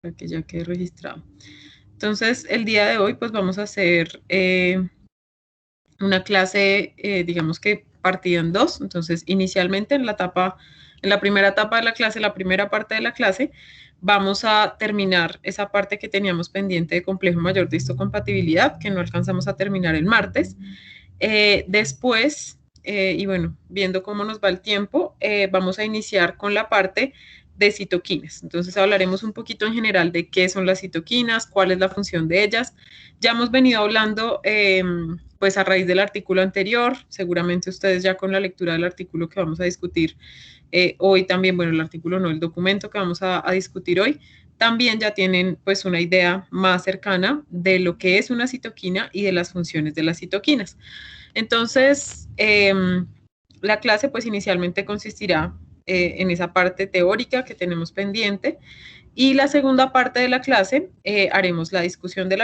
para que ya quede registrado. Entonces, el día de hoy, pues vamos a hacer una clase, digamos que partida en dos. Entonces, inicialmente en la primera etapa de la clase, la primera parte de la clase, vamos a terminar esa parte que teníamos pendiente de complejo mayor de histocompatibilidad, que no alcanzamos a terminar el martes. Después, y bueno, viendo cómo nos va el tiempo, vamos a iniciar con la parte de citoquinas. Entonces hablaremos un poquito en general de qué son las citoquinas, cuál es la función de ellas. Ya hemos venido hablando, pues a raíz del artículo anterior, seguramente ustedes ya con la lectura del artículo que vamos a discutir hoy también, bueno, el artículo no, el documento que vamos a discutir hoy, también ya tienen pues una idea más cercana de lo que es una citoquina y de las funciones de las citoquinas. Entonces, la clase pues inicialmente consistirá en esa parte teórica que tenemos pendiente y la segunda parte de la clase haremos la discusión del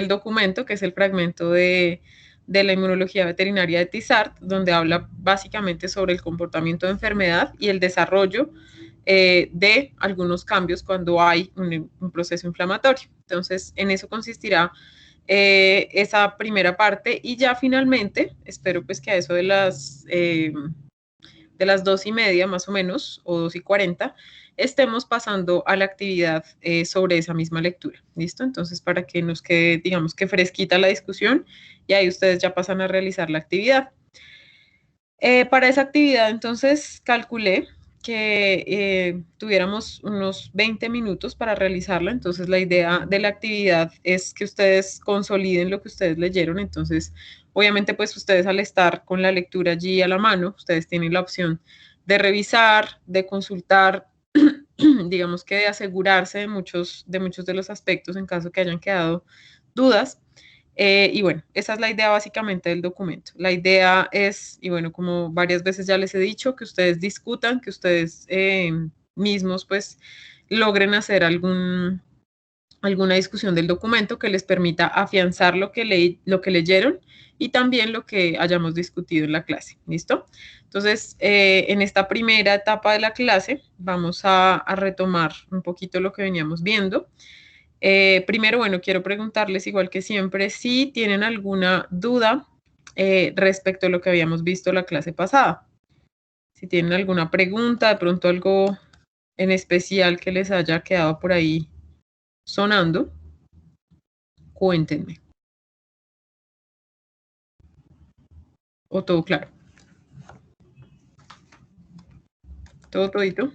documento, que es el fragmento de la inmunología veterinaria de Tissart, donde habla básicamente sobre el comportamiento de enfermedad y el desarrollo de algunos cambios cuando hay un proceso inflamatorio. Entonces, en eso consistirá esa primera parte y ya finalmente, espero pues que a eso de las 2:30 más o menos, o 2:40, estemos pasando a la actividad sobre esa misma lectura. ¿Listo? Entonces, para que nos quede, digamos que fresquita la discusión y ahí ustedes ya pasan a realizar la actividad. Para esa actividad, entonces, calculé que tuviéramos unos 20 minutos para realizarla. Entonces, la idea de la actividad es que ustedes consoliden lo que ustedes leyeron. Entonces, obviamente, pues ustedes al estar con la lectura allí a la mano, ustedes tienen la opción de revisar, de consultar, digamos que de asegurarse de muchos de los aspectos en caso que hayan quedado dudas. Y bueno, esa es la idea básicamente del documento. La idea es, y bueno, como varias veces ya les he dicho, que ustedes discutan, que ustedes mismos pues logren hacer alguna discusión del documento que les permita afianzar lo que leyeron y también lo que hayamos discutido en la clase. ¿Listo? Entonces, en esta primera etapa de la clase vamos a retomar un poquito lo que veníamos viendo. Primero, bueno, quiero preguntarles, igual que siempre, si tienen alguna duda respecto a lo que habíamos visto la clase pasada. Si tienen alguna pregunta, de pronto algo en especial que les haya quedado por ahí sonando, cuéntenme. ¿O todo claro? ¿Todo todito?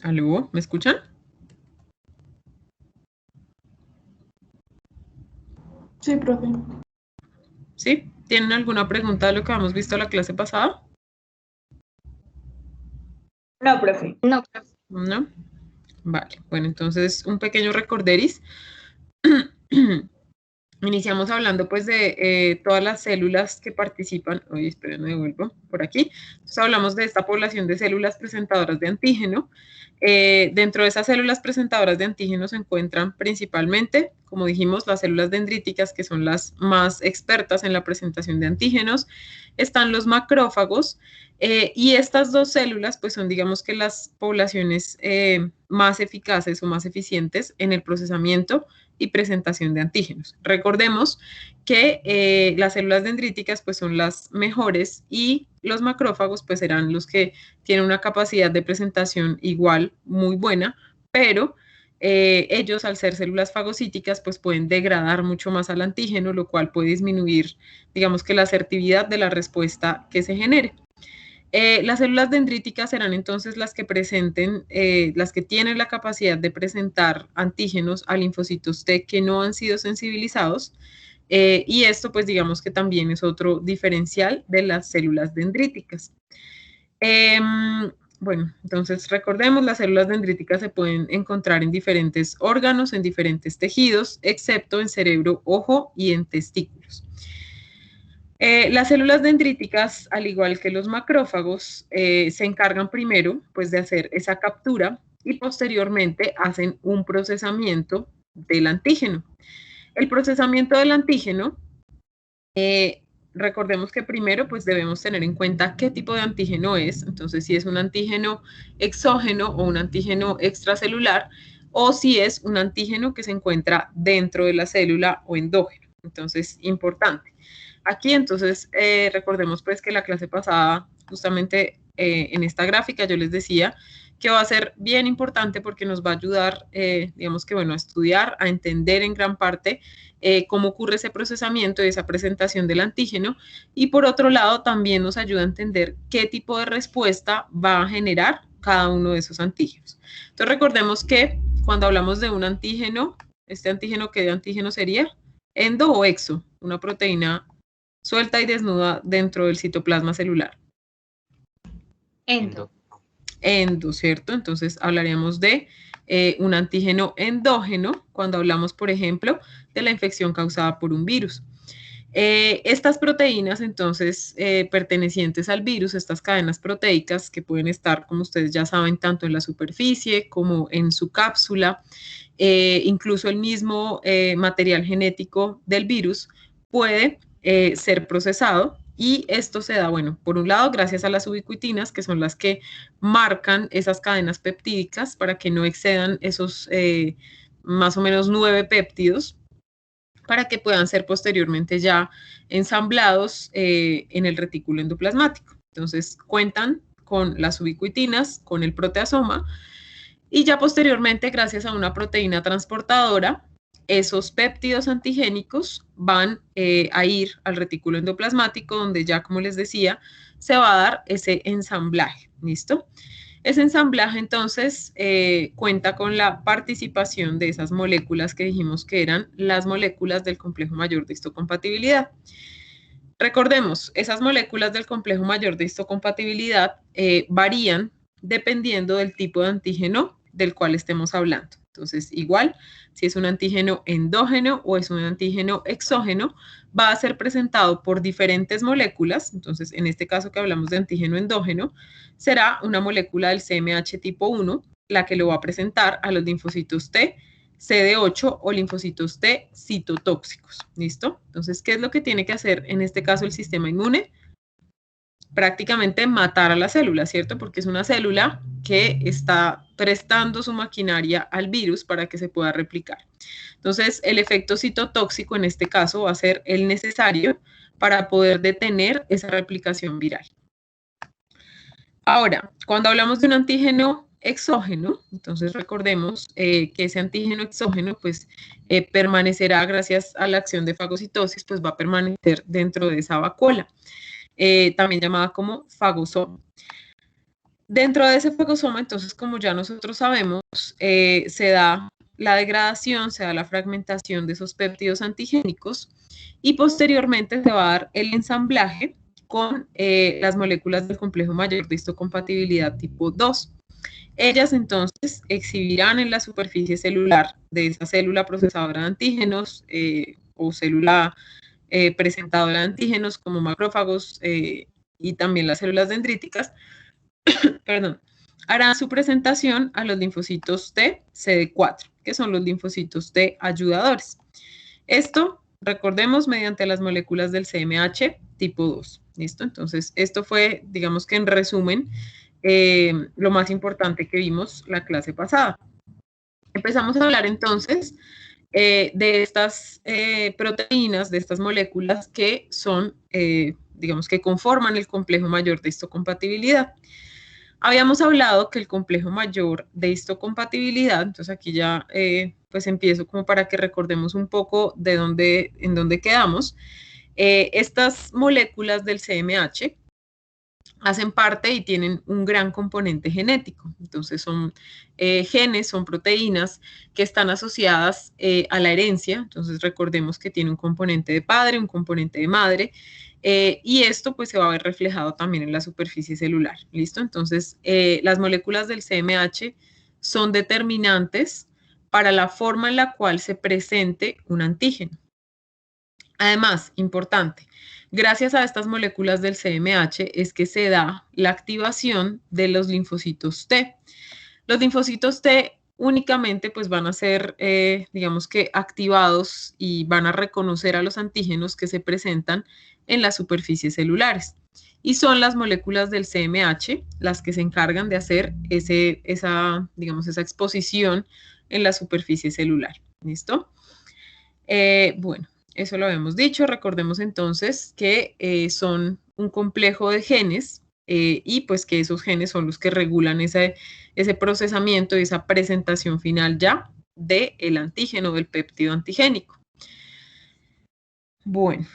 ¿Aló? ¿Me escuchan? Sí, profe. ¿Sí? ¿Tienen alguna pregunta de lo que hemos visto la clase pasada? No, profe. No. ¿No? Vale, bueno, entonces un pequeño recorderis. Iniciamos hablando pues de todas las células que participan. Oye, esperen, me devuelvo por aquí. Entonces hablamos de esta población de células presentadoras de antígeno. Dentro de esas células presentadoras de antígeno se encuentran principalmente, como dijimos, las células dendríticas, que son las más expertas en la presentación de antígenos. Están los macrófagos, y estas dos células pues son, digamos que las poblaciones más eficaces o más eficientes en el procesamiento y presentación de antígenos. Recordemos que las células dendríticas pues son las mejores y los macrófagos pues serán los que tienen una capacidad de presentación igual muy buena, pero ellos al ser células fagocíticas pues pueden degradar mucho más al antígeno, lo cual puede disminuir, digamos que la asertividad de la respuesta que se genere. Las células dendríticas serán entonces las que presenten, las que tienen la capacidad de presentar antígenos a linfocitos T que no han sido sensibilizados, y esto pues digamos que también es otro diferencial de las células dendríticas. Bueno, entonces recordemos, las células dendríticas se pueden encontrar en diferentes órganos, en diferentes tejidos, excepto en cerebro, ojo y en testículos. Las células dendríticas, al igual que los macrófagos, se encargan primero pues, de hacer esa captura y posteriormente hacen un procesamiento del antígeno. El procesamiento del antígeno Recordemos que primero pues debemos tener en cuenta qué tipo de antígeno es, entonces si es un antígeno exógeno o un antígeno extracelular, o si es un antígeno que se encuentra dentro de la célula o endógeno. Entonces, importante. Aquí entonces recordemos pues que la clase pasada justamente en esta gráfica yo les decía que va a ser bien importante porque nos va a ayudar, digamos que bueno, a estudiar, a entender en gran parte cómo ocurre ese procesamiento y esa presentación del antígeno, y por otro lado también nos ayuda a entender qué tipo de respuesta va a generar cada uno de esos antígenos. Entonces recordemos que cuando hablamos de un antígeno, este antígeno, ¿qué antígeno sería? ¿Endo o exo? Una proteína suelta y desnuda dentro del citoplasma celular. Endo. Endo, ¿cierto? Entonces hablaríamos de un antígeno endógeno cuando hablamos, por ejemplo, de la infección causada por un virus. Estas proteínas, entonces, pertenecientes al virus, estas cadenas proteicas que pueden estar, como ustedes ya saben, tanto en la superficie como en su cápsula, incluso el mismo material genético del virus puede ser procesado, y esto se da, bueno, por un lado, gracias a las ubiquitinas, que son las que marcan esas cadenas peptídicas para que no excedan esos más o menos 9 péptidos, para que puedan ser posteriormente ya ensamblados en el retículo endoplasmático. Entonces, cuentan con las ubiquitinas, con el proteasoma, y ya posteriormente, gracias a una proteína transportadora, esos péptidos antigénicos van a ir al retículo endoplasmático, donde ya, como les decía, se va a dar ese ensamblaje. ¿Listo? Ese ensamblaje, entonces, cuenta con la participación de esas moléculas que dijimos que eran las moléculas del complejo mayor de histocompatibilidad. Recordemos, esas moléculas del complejo mayor de histocompatibilidad varían dependiendo del tipo de antígeno del cual estemos hablando. Entonces, igual, si es un antígeno endógeno o es un antígeno exógeno, va a ser presentado por diferentes moléculas. Entonces, en este caso que hablamos de antígeno endógeno, será una molécula del CMH tipo 1 la que lo va a presentar a los linfocitos T, CD8 o linfocitos T citotóxicos. ¿Listo? Entonces, ¿qué es lo que tiene que hacer en este caso el sistema inmune? Prácticamente matar a la célula, ¿cierto? Porque es una célula que está prestando su maquinaria al virus para que se pueda replicar. Entonces, el efecto citotóxico en este caso va a ser el necesario para poder detener esa replicación viral. Ahora, cuando hablamos de un antígeno exógeno, entonces recordemos que ese antígeno exógeno pues permanecerá gracias a la acción de fagocitosis, pues va a permanecer dentro de esa vacuola, también llamada como fagosoma. Dentro de ese fagosoma, entonces, como ya nosotros sabemos, se da la degradación, se da la fragmentación de esos péptidos antigénicos, y posteriormente se va a dar el ensamblaje con las moléculas del complejo mayor de histocompatibilidad tipo 2. Ellas entonces exhibirán en la superficie celular de esa célula procesadora de antígenos o célula presentadora de antígenos como macrófagos y también las células dendríticas, perdón, harán su presentación a los linfocitos T CD4, que son los linfocitos T ayudadores. Esto, recordemos, mediante las moléculas del CMH tipo 2. ¿Listo? Entonces, esto fue, digamos que en resumen, lo más importante que vimos la clase pasada. Empezamos a hablar entonces de estas proteínas, de estas moléculas que son, digamos que conforman el complejo mayor de histocompatibilidad. Habíamos hablado que el complejo mayor de histocompatibilidad, entonces aquí ya pues empiezo como para que recordemos un poco de en dónde quedamos. Estas moléculas del CMH hacen parte y tienen un gran componente genético. Entonces son genes, son proteínas que están asociadas a la herencia. Entonces recordemos que tiene un componente de padre, un componente de madre, y esto pues se va a ver reflejado también en la superficie celular. ¿Listo? Entonces las moléculas del CMH son determinantes para la forma en la cual se presente un antígeno. Además, importante, gracias a estas moléculas del CMH es que se da la activación de los linfocitos T. Los linfocitos T únicamente pues van a ser, digamos que activados y van a reconocer a los antígenos que se presentan en las superficies celulares. Y son las moléculas del CMH las que se encargan de hacer esa exposición en la superficie celular. ¿Listo? Bueno, eso lo habíamos dicho. Recordemos entonces que son un complejo de genes y pues que esos genes son los que regulan ese procesamiento y esa presentación final ya del antígeno, del péptido antigénico. Bueno,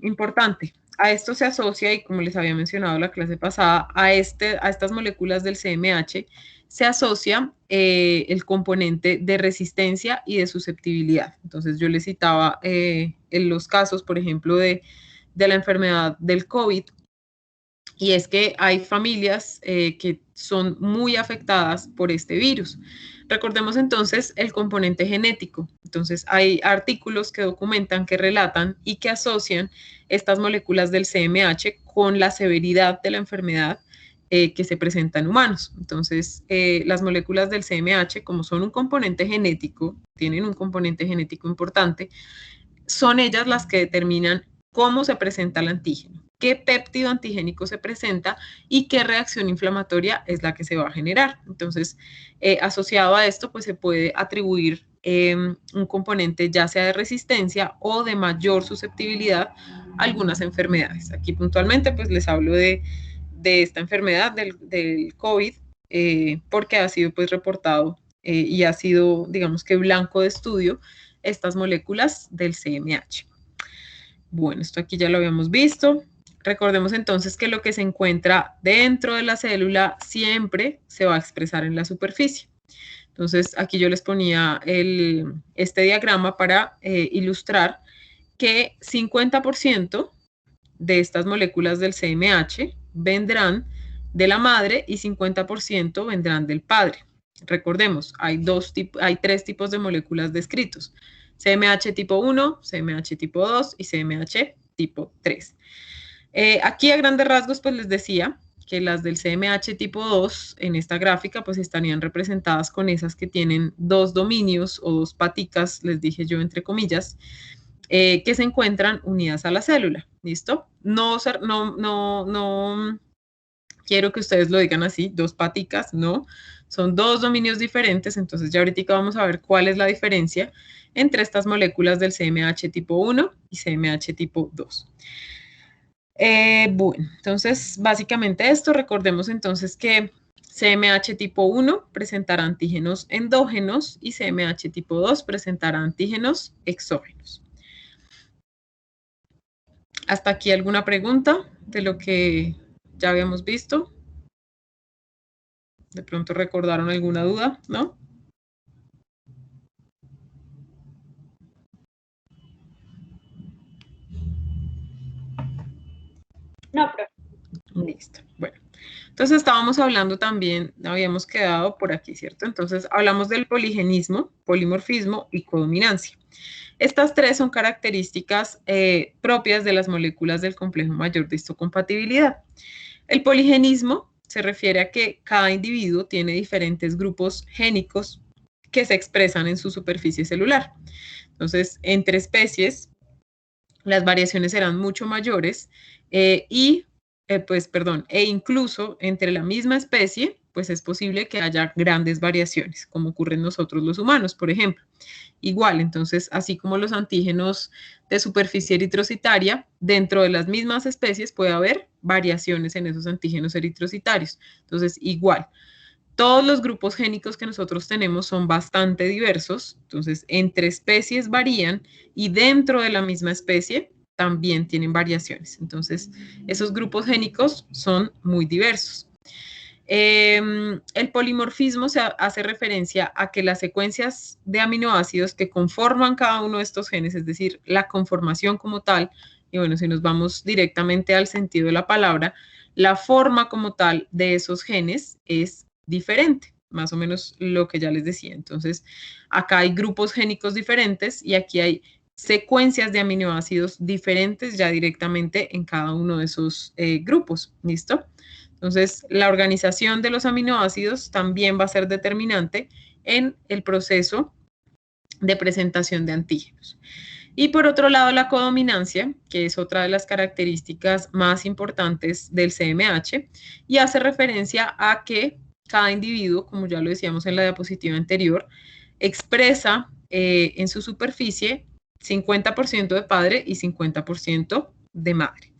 importante. A esto se asocia, y como les había mencionado la clase pasada, a estas moléculas del CMH se asocia el componente de resistencia y de susceptibilidad. Entonces yo les citaba en los casos, por ejemplo, de la enfermedad del COVID, y es que hay familias que son muy afectadas por este virus. Recordemos entonces el componente genético. Entonces hay artículos que documentan, que relatan y que asocian estas moléculas del CMH con la severidad de la enfermedad que se presenta en humanos. Entonces, las moléculas del CMH, como son un componente genético, tienen un componente genético importante, son ellas las que determinan cómo se presenta el antígeno, qué péptido antigénico se presenta y qué reacción inflamatoria es la que se va a generar. Entonces, asociado a esto, pues se puede atribuir un componente ya sea de resistencia o de mayor susceptibilidad a algunas enfermedades. Aquí puntualmente, pues les hablo de esta enfermedad del COVID, porque ha sido pues reportado y ha sido, digamos que blanco de estudio, estas moléculas del CMH. Bueno, esto aquí ya lo habíamos visto. Recordemos entonces que lo que se encuentra dentro de la célula siempre se va a expresar en la superficie. Entonces, aquí yo les ponía este diagrama para ilustrar que 50% de estas moléculas del CMH vendrán de la madre y 50% vendrán del padre. Recordemos, hay tres tipos de moléculas descritos: CMH tipo 1, CMH tipo 2 y CMH tipo 3. Aquí a grandes rasgos pues les decía que las del CMH tipo 2 en esta gráfica pues estarían representadas con esas que tienen dos dominios o dos paticas, les dije yo entre comillas, que se encuentran unidas a la célula. ¿Listo? No quiero que ustedes lo digan así, dos paticas, no. Son dos dominios diferentes, entonces ya ahorita vamos a ver cuál es la diferencia entre estas moléculas del CMH tipo 1 y CMH tipo 2. Bueno, entonces básicamente esto, recordemos entonces que CMH tipo 1 presentará antígenos endógenos y CMH tipo 2 presentará antígenos exógenos. ¿Hasta aquí alguna pregunta de lo que ya habíamos visto? ¿De pronto recordaron alguna duda? ¿No? No, profe. Listo. Bueno, entonces estábamos hablando también, habíamos quedado por aquí, ¿cierto? Entonces hablamos del poligenismo, polimorfismo y codominancia. Estas tres son características propias de las moléculas del complejo mayor de histocompatibilidad. El poligenismo se refiere a que cada individuo tiene diferentes grupos génicos que se expresan en su superficie celular. Entonces, entre especies, las variaciones serán mucho mayores e incluso entre la misma especie, pues es posible que haya grandes variaciones, como ocurre en nosotros los humanos, por ejemplo. Igual, entonces, así como los antígenos de superficie eritrocitaria, dentro de las mismas especies puede haber variaciones en esos antígenos eritrocitarios. Entonces, igual, todos los grupos génicos que nosotros tenemos son bastante diversos, entonces entre especies varían y dentro de la misma especie también tienen variaciones. Entonces, esos grupos génicos son muy diversos. El polimorfismo se hace referencia a que las secuencias de aminoácidos que conforman cada uno de estos genes, es decir, la conformación como tal, y bueno, si nos vamos directamente al sentido de la palabra, la forma como tal de esos genes es diferente, más o menos lo que ya les decía. Entonces, acá hay grupos génicos diferentes y aquí hay secuencias de aminoácidos diferentes ya directamente en cada uno de esos grupos. ¿Listo? Entonces, la organización de los aminoácidos también va a ser determinante en el proceso de presentación de antígenos. Y por otro lado, la codominancia, que es otra de las características más importantes del CMH, y hace referencia a que cada individuo, como ya lo decíamos en la diapositiva anterior, expresa en su superficie 50% de padre y 50% de madre.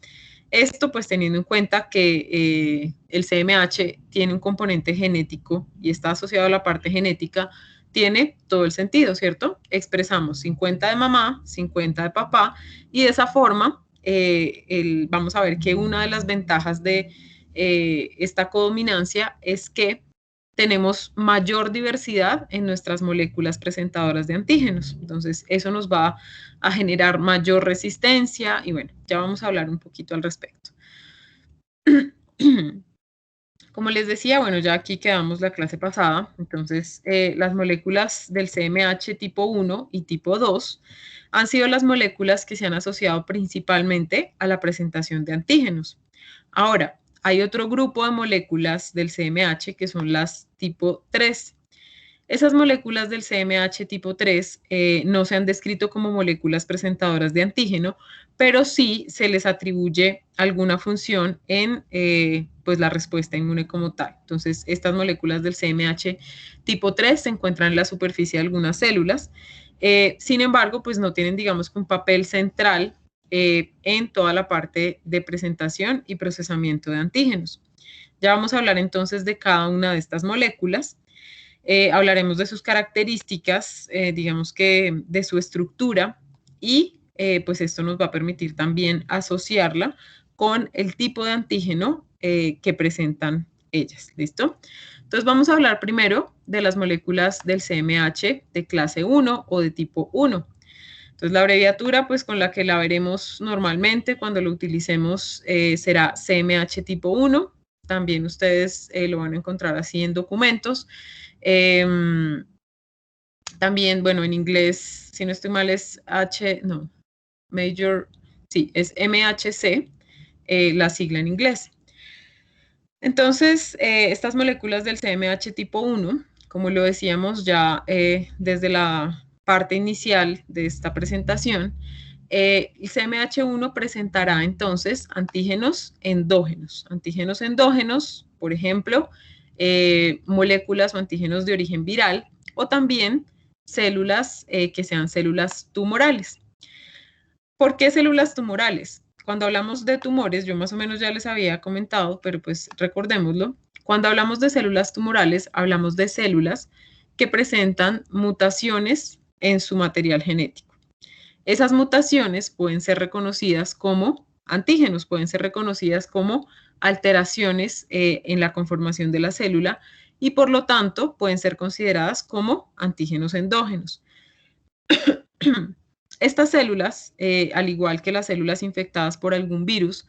Esto pues teniendo en cuenta que el CMH tiene un componente genético y está asociado a la parte genética, tiene todo el sentido, ¿cierto? Expresamos 50 de mamá, 50 de papá y de esa forma vamos a ver que una de las ventajas de esta codominancia es que tenemos mayor diversidad en nuestras moléculas presentadoras de antígenos. Entonces, eso nos va a generar mayor resistencia y bueno, ya vamos a hablar un poquito al respecto. Como les decía, bueno, ya aquí quedamos la clase pasada, entonces las moléculas del CMH tipo 1 y tipo 2 han sido las moléculas que se han asociado principalmente a la presentación de antígenos. Ahora, hay otro grupo de moléculas del CMH que son las tipo 3. Esas moléculas del CMH tipo 3 no se han descrito como moléculas presentadoras de antígeno, pero sí se les atribuye alguna función en pues la respuesta inmune como tal. Entonces, estas moléculas del CMH tipo 3 se encuentran en la superficie de algunas células. Sin embargo, pues no tienen, digamos, un papel central en toda la parte de presentación y procesamiento de antígenos. Ya vamos a hablar entonces de cada una de estas moléculas. Hablaremos de sus características, digamos que de su estructura y pues esto nos va a permitir también asociarla con el tipo de antígeno que presentan ellas. ¿Listo? Entonces vamos a hablar primero de las moléculas del CMH de clase 1 o de tipo 1. Entonces, la abreviatura, pues con la que la veremos normalmente cuando lo utilicemos será CMH tipo 1. También ustedes lo van a encontrar así en documentos. También, bueno, en inglés, si no estoy mal, es Major, sí, es MHC, la sigla en inglés. Entonces, estas moléculas del CMH tipo 1, como lo decíamos ya desde la parte inicial de esta presentación, el CMH1 presentará entonces antígenos endógenos. Antígenos endógenos, por ejemplo, moléculas o antígenos de origen viral o también células que sean células tumorales. ¿Por qué células tumorales? Cuando hablamos de tumores, yo más o menos ya les había comentado, pero pues recordémoslo, cuando hablamos de células tumorales, hablamos de células que presentan mutaciones en su material genético. Esas mutaciones pueden ser reconocidas como antígenos, pueden ser reconocidas como alteraciones en la conformación de la célula y por lo tanto pueden ser consideradas como antígenos endógenos. Estas células, al igual que las células infectadas por algún virus,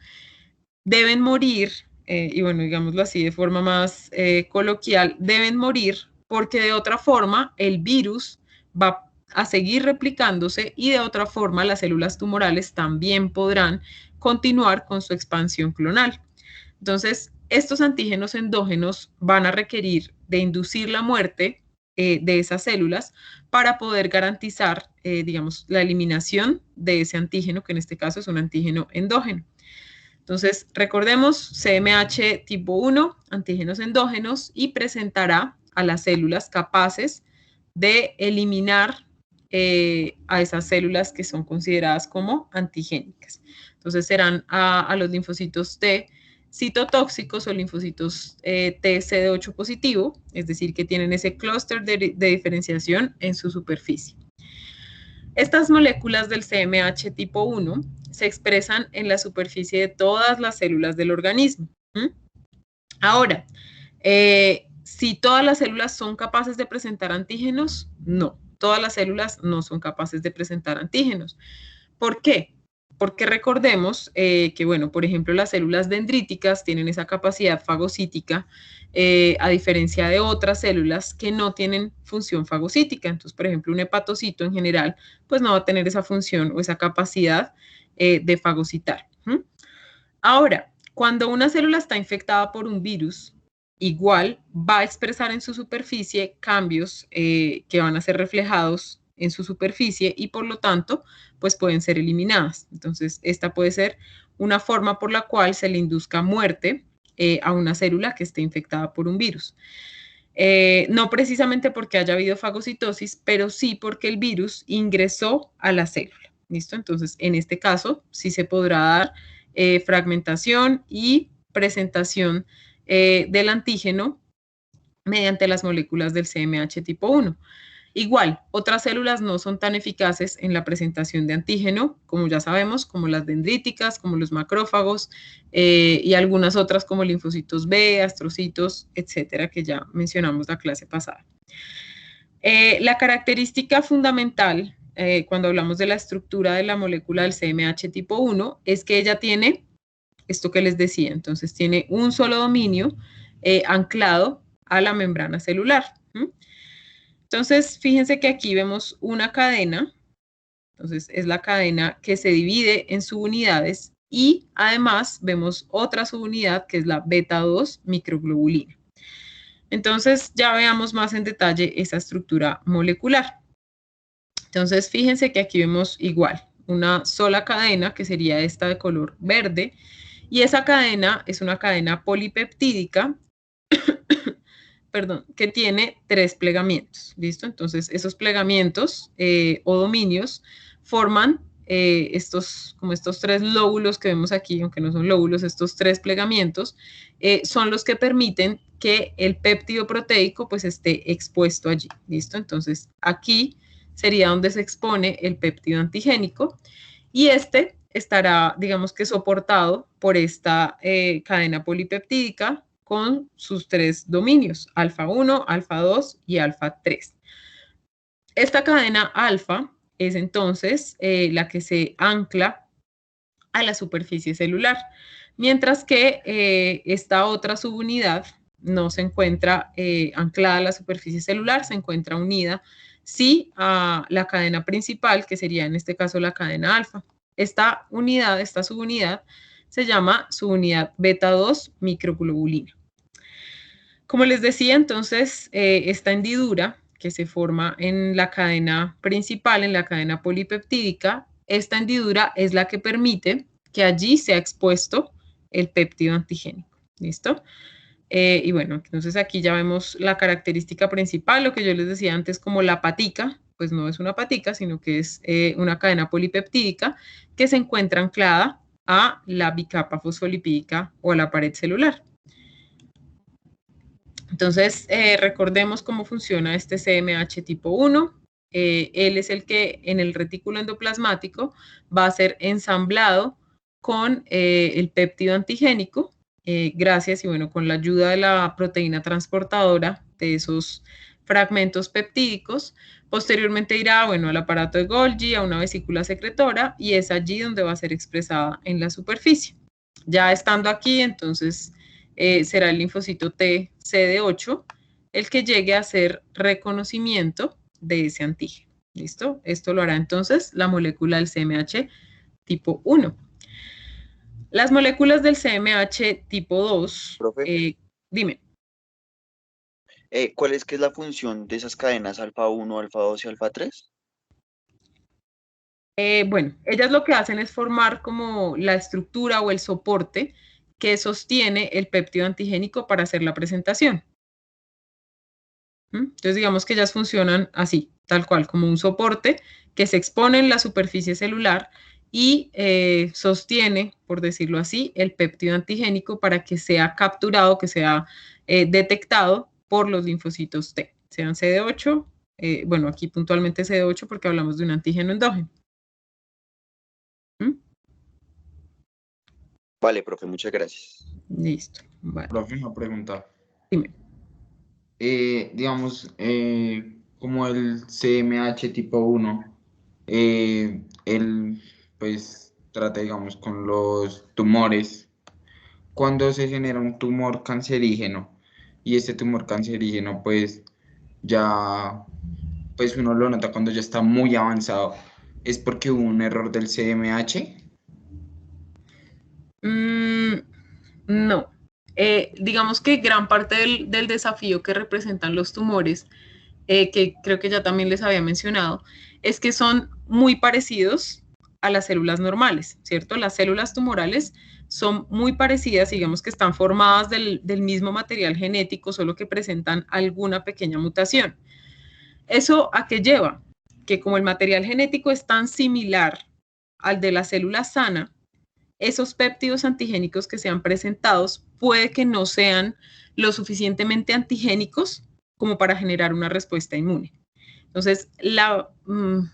deben morir, y bueno, digámoslo así de forma más coloquial, deben morir porque de otra forma el virus va a seguir replicándose y de otra forma las células tumorales también podrán continuar con su expansión clonal. Entonces, estos antígenos endógenos van a requerir de inducir la muerte de esas células para poder garantizar, digamos, la eliminación de ese antígeno, que en este caso es un antígeno endógeno. Entonces, recordemos, CMH tipo 1, antígenos endógenos, y presentará a las células capaces de eliminar a esas células que son consideradas como antigénicas. Entonces, serán a los linfocitos T citotóxicos o linfocitos TCD8 positivo, es decir, que tienen ese clúster de diferenciación en su superficie. Estas moléculas del CMH tipo 1 se expresan en la superficie de todas las células del organismo. Ahora, si todas las células son capaces de presentar antígenos, no. Todas las células no son capaces de presentar antígenos. ¿Por qué? Porque recordemos que, bueno, por ejemplo, las células dendríticas tienen esa capacidad fagocítica a diferencia de otras células que no tienen función fagocítica. Entonces, por ejemplo, un hepatocito en general, pues no va a tener esa función o esa capacidad de fagocitar. Ahora, cuando una célula está infectada por un virus, igual va a expresar en su superficie cambios que van a ser reflejados en su superficie y por lo tanto, pues pueden ser eliminadas. Entonces, esta puede ser una forma por la cual se le induzca muerte a una célula que esté infectada por un virus. No precisamente porque haya habido fagocitosis, pero sí porque el virus ingresó a la célula. ¿Listo? Entonces, en este caso, sí se podrá dar fragmentación y presentación del antígeno mediante las moléculas del CMH tipo 1. Igual, otras células no son tan eficaces en la presentación de antígeno, como ya sabemos, como las dendríticas, como los macrófagos y algunas otras como linfocitos B, astrocitos, etcétera, que ya mencionamos la clase pasada. La característica fundamental cuando hablamos de la estructura de la molécula del CMH tipo 1 es que ella tiene esto que les decía, entonces tiene un solo dominio anclado a la membrana celular. Entonces, fíjense que aquí vemos una cadena, entonces es la cadena que se divide en subunidades y además vemos otra subunidad que es la beta 2 microglobulina. Entonces, ya veamos más en detalle esa estructura molecular. Entonces, fíjense que aquí vemos igual una sola cadena que sería esta de color verde y esa cadena es una cadena polipeptídica perdón, que tiene 3 plegamientos, ¿listo? Entonces, esos plegamientos o dominios forman como estos 3 lóbulos que vemos aquí, aunque no son lóbulos, estos 3 plegamientos son los que permiten que el péptido proteico pues esté expuesto allí, ¿listo? Entonces, aquí sería donde se expone el péptido antigénico y este estará, digamos que soportado por esta cadena polipeptídica con sus 3 dominios, alfa 1, alfa 2 y alfa 3. Esta cadena alfa es entonces la que se ancla a la superficie celular, mientras que esta otra subunidad no se encuentra anclada a la superficie celular, se encuentra unida sí a la cadena principal, que sería en este caso la cadena alfa. Esta unidad, esta subunidad, se llama subunidad beta 2 microglobulina. Como les decía, entonces, esta hendidura que se forma en la cadena principal, en la cadena polipeptídica, esta hendidura es la que permite que allí sea expuesto el péptido antigénico. ¿Listo? Y bueno, entonces aquí ya vemos la característica principal, lo que yo les decía antes como la patica, pues no es una patica, sino que es una cadena polipeptídica que se encuentra anclada a la bicapa fosfolipídica o a la pared celular. Entonces, recordemos cómo funciona este CMH tipo 1. Él es el que en el retículo endoplasmático va a ser ensamblado con el péptido antigénico, gracias y bueno, con la ayuda de la proteína transportadora de esos fragmentos peptídicos. Posteriormente irá, bueno, al aparato de Golgi, a una vesícula secretora, y es allí donde va a ser expresada en la superficie. Ya estando aquí, entonces será el linfocito T CD8 el que llegue a hacer reconocimiento de ese antígeno. ¿Listo? Esto lo hará entonces la molécula del CMH tipo 1. Las moléculas del CMH tipo 2, Profe, dime. ¿cuál es que es la función de esas cadenas alfa 1, alfa 2 y alfa 3? Bueno, ellas lo que hacen es formar como la estructura o el soporte que sostiene el péptido antigénico para hacer la presentación. Entonces, digamos que ellas funcionan así, tal cual, como un soporte que se expone en la superficie celular y sostiene, por decirlo así, el péptido antigénico para que sea capturado, que sea detectado por los linfocitos T, sean CD8, bueno, aquí puntualmente CD8 porque hablamos de un antígeno endógeno. Vale, profe, muchas gracias. Listo. Vale. Profe, una pregunta. Dime. Digamos, como el CMH tipo 1, él pues trata, digamos, con los tumores. Cuando se genera un tumor cancerígeno y este tumor cancerígeno pues ya, pues uno lo nota cuando ya está muy avanzado, ¿es porque hubo un error del CMH? No. Digamos que gran parte del desafío que representan los tumores, que creo que ya también les había mencionado, es que son muy parecidos a las células normales, ¿cierto? Las células tumorales son muy parecidas, digamos que están formadas del mismo material genético, solo que presentan alguna pequeña mutación. ¿Eso a qué lleva? Que como el material genético es tan similar al de la célula sana, esos péptidos antigénicos que sean presentados puede que no sean lo suficientemente antigénicos como para generar una respuesta inmune. Entonces, la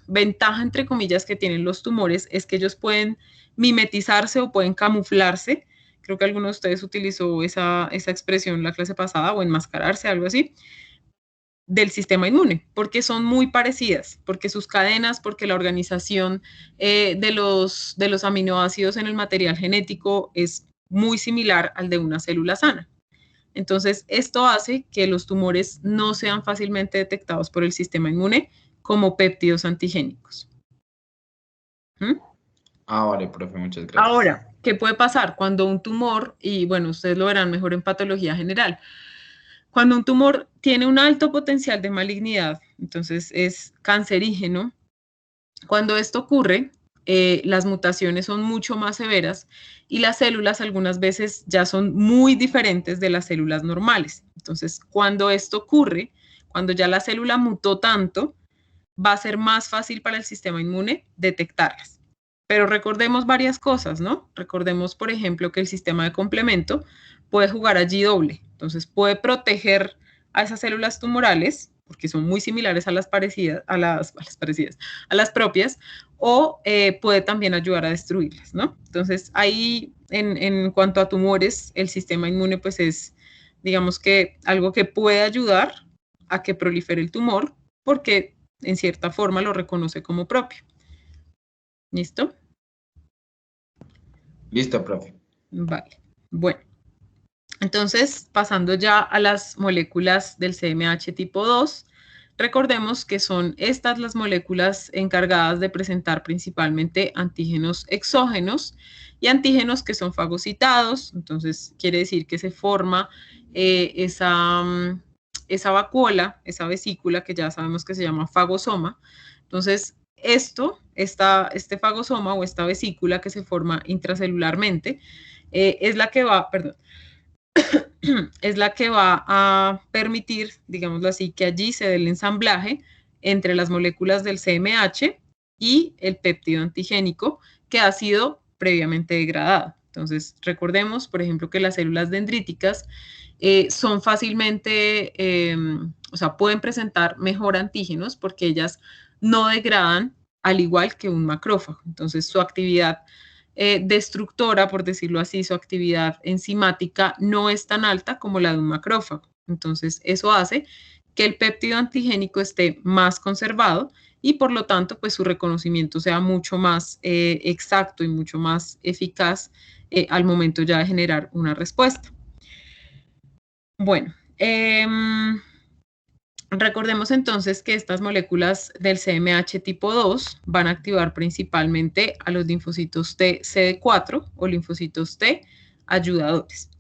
ventaja, entre comillas, que tienen los tumores es que ellos pueden mimetizarse o pueden camuflarse. Creo que alguno de ustedes utilizó esa expresión la clase pasada, o enmascararse, algo así, del sistema inmune, porque son muy parecidas, porque sus cadenas, porque la organización de los aminoácidos en el material genético es muy similar al de una célula sana. Entonces, esto hace que los tumores no sean fácilmente detectados por el sistema inmune como péptidos antigénicos. Vale, profe, muchas gracias. Ahora, ¿qué puede pasar cuando un tumor, y bueno, ustedes lo verán mejor en patología general, cuando un tumor tiene un alto potencial de malignidad, entonces es cancerígeno, cuando esto ocurre, las mutaciones son mucho más severas y las células algunas veces ya son muy diferentes de las células normales. Entonces, cuando esto ocurre, cuando ya la célula mutó tanto, va a ser más fácil para el sistema inmune detectarlas. Pero recordemos varias cosas, ¿no? Recordemos, por ejemplo, que el sistema de complemento puede jugar allí doble. Entonces, puede proteger a esas células tumorales, porque son muy similares a las parecidas, a las propias, o puede también ayudar a destruirlas, ¿no? Entonces, ahí, en cuanto a tumores, el sistema inmune, pues es, digamos que algo que puede ayudar a que prolifere el tumor, porque en cierta forma lo reconoce como propio. ¿Listo? Listo, profe. Vale. Bueno, entonces pasando ya a las moléculas del CMH tipo 2, recordemos que son estas las moléculas encargadas de presentar principalmente antígenos exógenos y antígenos que son fagocitados. Entonces quiere decir que se forma esa vacuola, esa vesícula que ya sabemos que se llama fagosoma. Entonces, este fagosoma o esta vesícula que se forma intracelularmente es la que va, perdón, es la que va a permitir, digámoslo así, que allí se dé el ensamblaje entre las moléculas del CMH y el péptido antigénico que ha sido previamente degradado. Entonces, recordemos, por ejemplo, que las células dendríticas son fácilmente, o sea, pueden presentar mejor antígenos porque ellas no degradan al igual que un macrófago. Entonces, su actividad destructora, por decirlo así, su actividad enzimática no es tan alta como la de un macrófago. Entonces, eso hace que el péptido antigénico esté más conservado y por lo tanto, pues su reconocimiento sea mucho más exacto y mucho más eficaz al momento ya de generar una respuesta. Bueno, recordemos entonces que estas moléculas del CMH tipo 2 van a activar principalmente a los linfocitos T CD4 o linfocitos T ayudadores.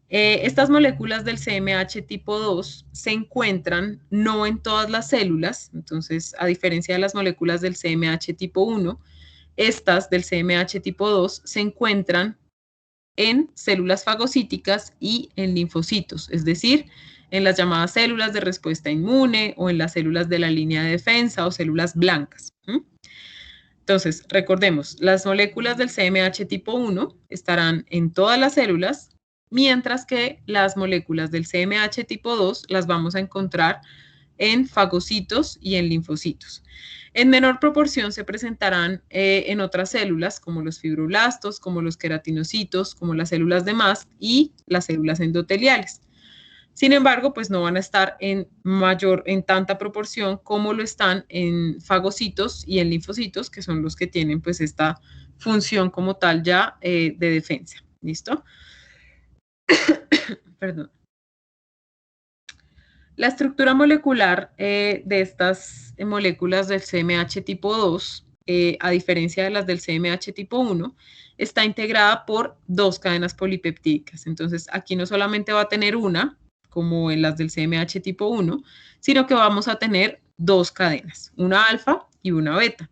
Estas moléculas del CMH tipo 2 se encuentran no en todas las células, entonces a diferencia de las moléculas del CMH tipo 1, estas del CMH tipo 2 se encuentran en células fagocíticas y en linfocitos, es decir, en las llamadas células de respuesta inmune o en las células de la línea de defensa o células blancas. Entonces, recordemos, las moléculas del CMH tipo 1 estarán en todas las células, mientras que las moléculas del CMH tipo 2 las vamos a encontrar en fagocitos y en linfocitos. En menor proporción se presentarán en otras células, como los fibroblastos, como los queratinocitos, como las células de mast y las células endoteliales. Sin embargo, pues no van a estar en tanta proporción como lo están en fagocitos y en linfocitos, que son los que tienen pues esta función como tal ya de defensa. ¿Listo? Perdón. La estructura molecular de estas moléculas del CMH tipo 2 a diferencia de las del CMH tipo 1, está integrada por 2 cadenas polipeptídicas. Entonces, aquí no solamente va a tener una, como en las del CMH tipo 1, sino que vamos a tener 2 cadenas, una alfa y una beta.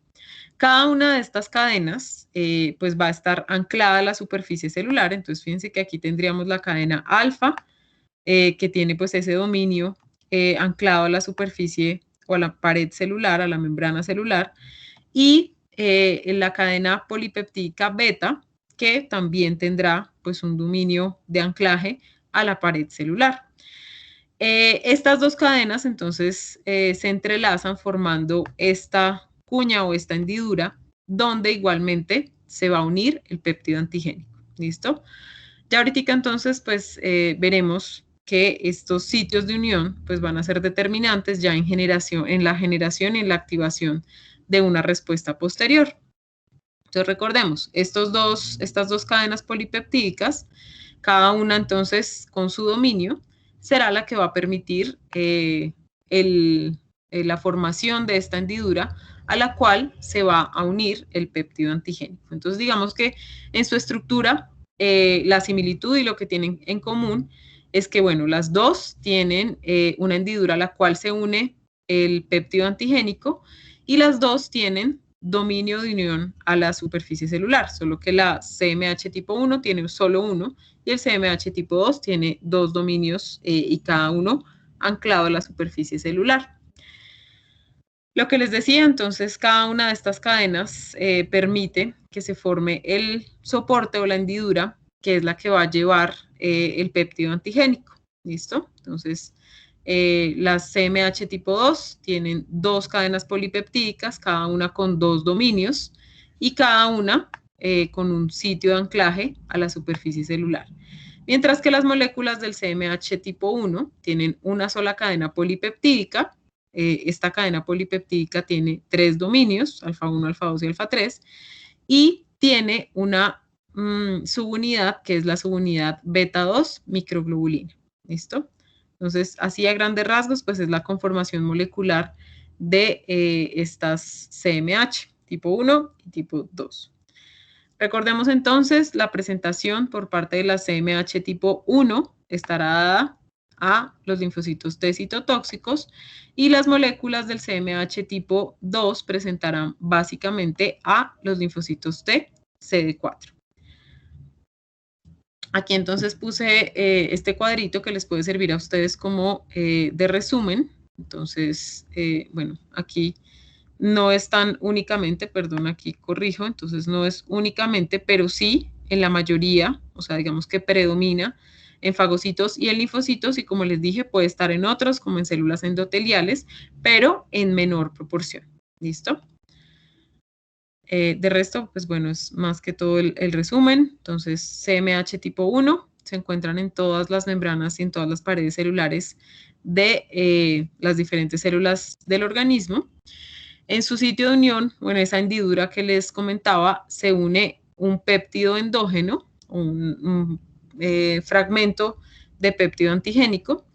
Cada una de estas cadenas pues va a estar anclada a la superficie celular. Entonces, fíjense que aquí tendríamos la cadena alfa, que tiene pues ese dominio anclado a la superficie o a la pared celular, a la membrana celular, y la cadena polipeptídica beta, que también tendrá pues un dominio de anclaje a la pared celular. Estas 2 cadenas entonces se entrelazan formando esta cuña o esta hendidura, donde igualmente se va a unir el péptido antigénico. ¿Listo? Ya ahorita entonces pues veremos que estos sitios de unión pues van a ser determinantes ya en la generación y en la activación de una respuesta posterior. Entonces recordemos, estas 2 cadenas polipeptídicas, cada una entonces con su dominio, será la que va a permitir la formación de esta hendidura a la cual se va a unir el péptido antigénico. Entonces digamos que en su estructura la similitud y lo que tienen en común es que, bueno, las 2 tienen una hendidura a la cual se une el péptido antigénico y las 2 tienen dominio de unión a la superficie celular, solo que la CMH tipo 1 tiene solo uno y el CMH tipo 2 tiene 2 dominios y cada uno anclado a la superficie celular. Lo que les decía, entonces, cada una de estas cadenas permite que se forme el soporte o la hendidura, que es la que va a llevar el péptido antigénico. ¿Listo? Entonces, las CMH tipo 2 tienen 2 cadenas polipeptídicas, cada una con 2 dominios y cada una con un sitio de anclaje a la superficie celular. Mientras que las moléculas del CMH tipo 1 tienen una sola cadena polipeptídica. Esta cadena polipeptídica tiene 3 dominios, alfa 1, alfa 2 y alfa 3, y tiene una subunidad que es la subunidad beta 2 microglobulina. ¿Listo? Entonces, así a grandes rasgos, pues es la conformación molecular de estas CMH, tipo 1 y tipo 2. Recordemos entonces, la presentación por parte de la CMH tipo 1 estará dada a los linfocitos T citotóxicos y las moléculas del CMH tipo 2 presentarán básicamente a los linfocitos T CD4. Aquí entonces puse este cuadrito que les puede servir a ustedes como de resumen. Entonces, bueno, aquí no es tan únicamente, perdón, aquí corrijo, entonces no es únicamente, pero sí en la mayoría, o sea, digamos que predomina en fagocitos y en linfocitos y como les dije puede estar en otros como en células endoteliales, pero en menor proporción. ¿Listo? De resto, pues bueno, es más que todo el resumen. Entonces, CMH tipo 1 se encuentran en todas las membranas y en todas las paredes celulares de las diferentes células del organismo. En su sitio de unión, o en esa hendidura que les comentaba, se une un péptido endógeno, un fragmento de péptido antigénico.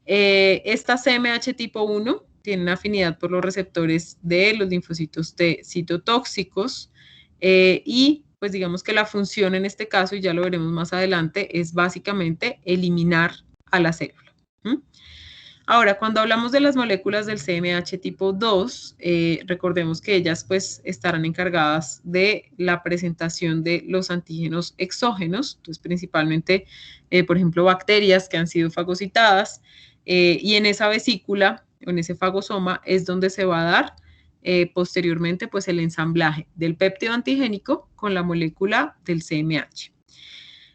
Esta CMH tipo 1 tiene una afinidad por los receptores de los linfocitos T citotóxicos y pues digamos que la función en este caso, y ya lo veremos más adelante, es básicamente eliminar a la célula. Ahora, cuando hablamos de las moléculas del CMH tipo 2, recordemos que ellas pues estarán encargadas de la presentación de los antígenos exógenos, entonces principalmente, por ejemplo, bacterias que han sido fagocitadas, y en esa vesícula, en ese fagosoma, es donde se va a dar posteriormente pues el ensamblaje del péptido antigénico con la molécula del CMH.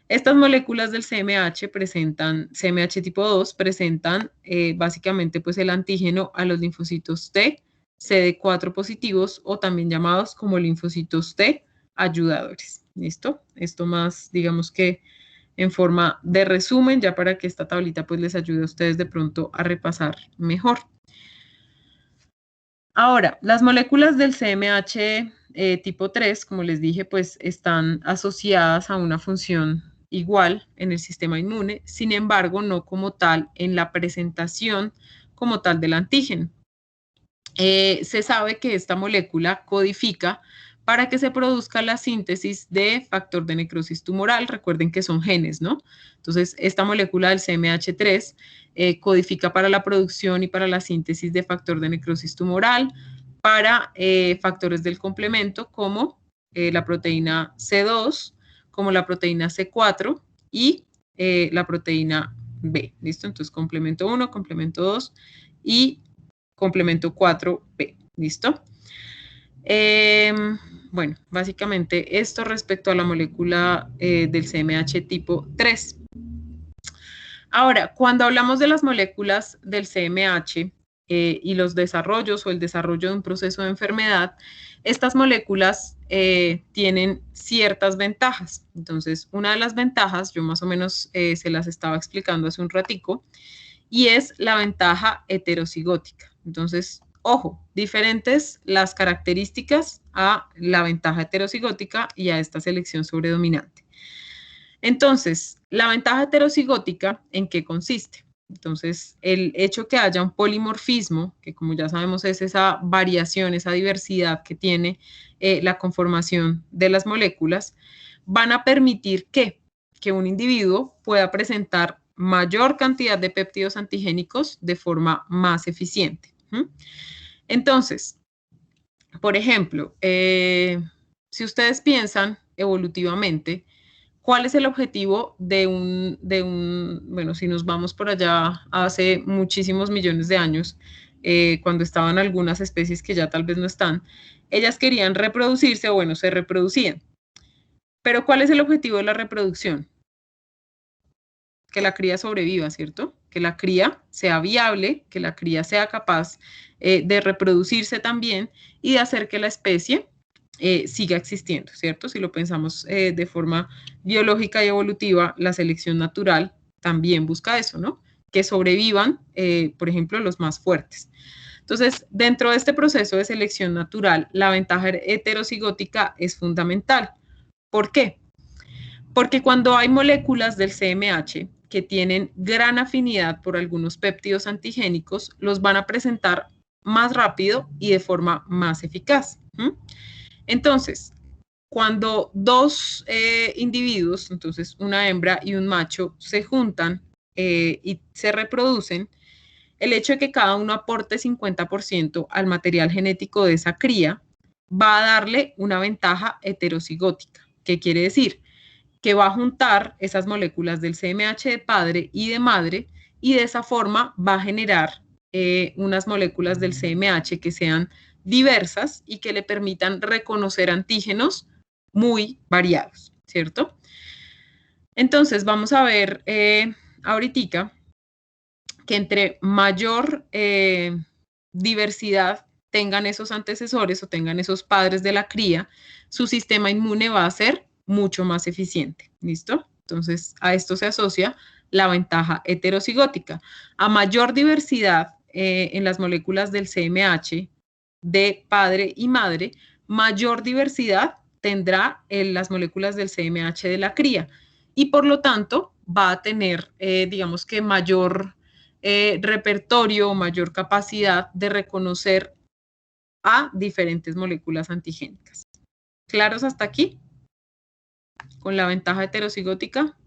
Estas moléculas del CMH tipo 2 presentan básicamente pues el antígeno a los linfocitos T CD4 positivos o también llamados como linfocitos T ayudadores. ¿Listo? Esto más, digamos que en forma de resumen, ya para que esta tablita pues les ayude a ustedes de pronto a repasar mejor. Ahora, las moléculas del CMH tipo 3, como les dije, pues están asociadas a una función igual en el sistema inmune, sin embargo, no como tal en la presentación como tal del antígeno. se sabe que esta molécula codifica para que se produzca la síntesis de factor de necrosis tumoral. Recuerden que son genes, ¿no? Entonces, esta molécula del CMH3 codifica para la producción y para la síntesis de factor de necrosis tumoral, para factores del complemento como la proteína C2, como la proteína C4 y la proteína B. ¿Listo? Entonces, complemento 1, complemento 2 y complemento 4B. ¿Listo? Bueno, básicamente esto respecto a la molécula del CMH tipo 3. Ahora, cuando hablamos de las moléculas del CMH y los desarrollos o el desarrollo de un proceso de enfermedad, estas moléculas tienen ciertas ventajas. Entonces, una de las ventajas, yo más o menos se las estaba explicando hace un ratico, y es la ventaja heterocigótica. Entonces, ojo, diferentes las características a la ventaja heterocigótica y a esta selección sobredominante. Entonces, la ventaja heterocigótica, ¿en qué consiste? Entonces, el hecho que haya un polimorfismo, que como ya sabemos es esa variación, esa diversidad que tiene la conformación de las moléculas, van a permitir que un individuo pueda presentar mayor cantidad de péptidos antigénicos de forma más eficiente. Entonces, por ejemplo, si ustedes piensan evolutivamente, ¿cuál es el objetivo bueno, si nos vamos por allá hace muchísimos millones de años, cuando estaban algunas especies que ya tal vez no están, ellas querían reproducirse o bueno, se reproducían. Pero ¿cuál es el objetivo de la reproducción? Que la cría sobreviva, ¿cierto? Que la cría sea viable, que la cría sea capaz de reproducirse también y de hacer que la especie siga existiendo, ¿cierto? Si lo pensamos de forma biológica y evolutiva, la selección natural también busca eso, ¿no? Que sobrevivan, por ejemplo, los más fuertes. Entonces, dentro de este proceso de selección natural, la ventaja heterocigótica es fundamental. ¿Por qué? Porque cuando hay moléculas del CMH que tienen gran afinidad por algunos péptidos antigénicos, los van a presentar más rápido y de forma más eficaz. Entonces, cuando dos individuos, entonces una hembra y un macho, se juntan y se reproducen, el hecho de que cada uno aporte 50% al material genético de esa cría va a darle una ventaja heterocigótica. ¿Qué quiere decir? Que va a juntar esas moléculas del CMH de padre y de madre y de esa forma va a generar unas moléculas del CMH que sean diversas y que le permitan reconocer antígenos muy variados, ¿cierto? Entonces vamos a ver ahorita que entre mayor diversidad tengan esos antecesores o tengan esos padres de la cría, su sistema inmune va a ser mucho más eficiente, ¿listo? Entonces, a esto se asocia la ventaja heterocigótica. A mayor diversidad en las moléculas del CMH de padre y madre, mayor diversidad tendrá en las moléculas del CMH de la cría y por lo tanto va a tener, digamos que mayor repertorio, mayor capacidad de reconocer a diferentes moléculas antigénicas. ¿Claros hasta aquí? Con la ventaja heterocigótica.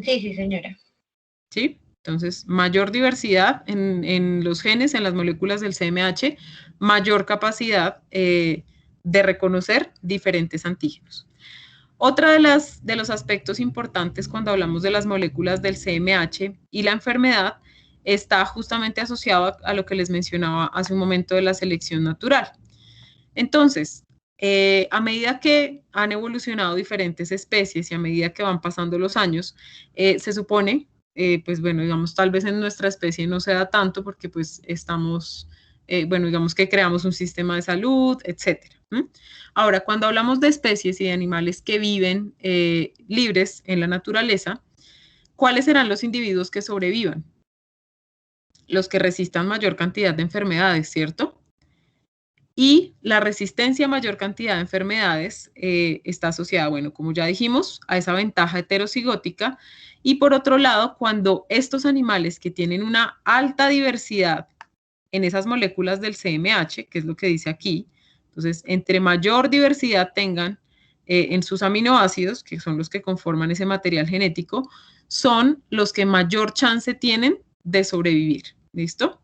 Sí, señora. ¿Sí? Entonces, mayor diversidad en los genes, en las moléculas del CMH, mayor capacidad de reconocer diferentes antígenos. Otra de los aspectos importantes cuando hablamos de las moléculas del CMH y la enfermedad está justamente asociado a lo que les mencionaba hace un momento de la selección natural. Entonces, a medida que han evolucionado diferentes especies y a medida que van pasando los años, se supone, pues bueno, digamos, tal vez en nuestra especie no se da tanto porque pues estamos, bueno, digamos que creamos un sistema de salud, etcétera. Ahora, cuando hablamos de especies y de animales que viven libres en la naturaleza, ¿cuáles serán los individuos que sobrevivan? Los que resistan mayor cantidad de enfermedades, ¿cierto? Y la resistencia a mayor cantidad de enfermedades está asociada, bueno, como ya dijimos, a esa ventaja heterocigótica. Y por otro lado, cuando estos animales que tienen una alta diversidad en esas moléculas del CMH, que es lo que dice aquí, entonces, entre mayor diversidad tengan en sus aminoácidos, que son los que conforman ese material genético, son los que mayor chance tienen de sobrevivir. ¿Listo?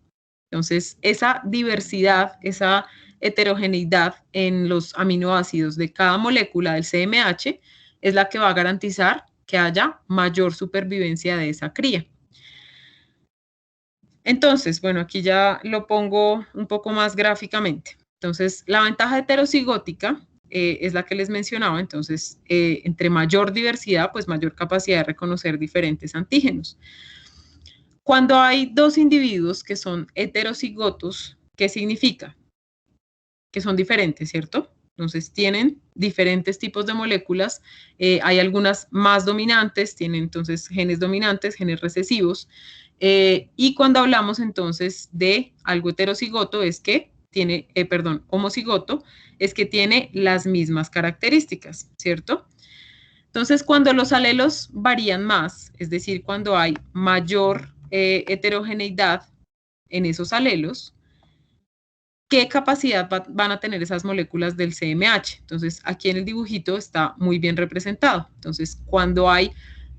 Entonces, esa diversidad, esa heterogeneidad en los aminoácidos de cada molécula del CMH es la que va a garantizar que haya mayor supervivencia de esa cría. Entonces, bueno, aquí ya lo pongo un poco más gráficamente. Entonces, la ventaja heterocigótica es la que les mencionaba. Entonces, entre mayor diversidad, pues mayor capacidad de reconocer diferentes antígenos. Cuando hay dos individuos que son heterocigotos, ¿qué significa? Que son diferentes, ¿cierto? Entonces tienen diferentes tipos de moléculas, hay algunas más dominantes, tienen entonces genes dominantes, genes recesivos, y cuando hablamos entonces de algo heterocigoto es que tiene, homocigoto, es que tiene las mismas características, ¿cierto? Entonces cuando los alelos varían más, es decir, cuando hay mayor heterogeneidad en esos alelos, ¿qué capacidad van a tener esas moléculas del CMH? Entonces, aquí en el dibujito está muy bien representado. Entonces, cuando hay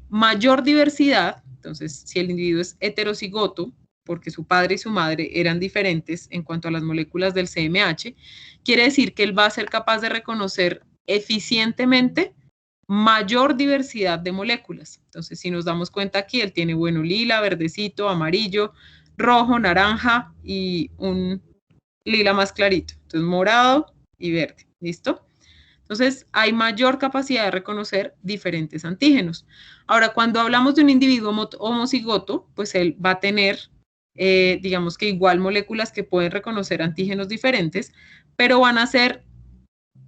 mayor diversidad, entonces, si el individuo es heterocigoto, porque su padre y su madre eran diferentes en cuanto a las moléculas del CMH, quiere decir que él va a ser capaz de reconocer eficientemente mayor diversidad de moléculas. Entonces, si nos damos cuenta aquí, él tiene, bueno, lila, verdecito, amarillo, rojo, naranja y un lila más clarito. Entonces, morado y verde. ¿Listo? Entonces, hay mayor capacidad de reconocer diferentes antígenos. Ahora, cuando hablamos de un individuo homocigoto, pues él va a tener, digamos que igual moléculas que pueden reconocer antígenos diferentes, pero van a ser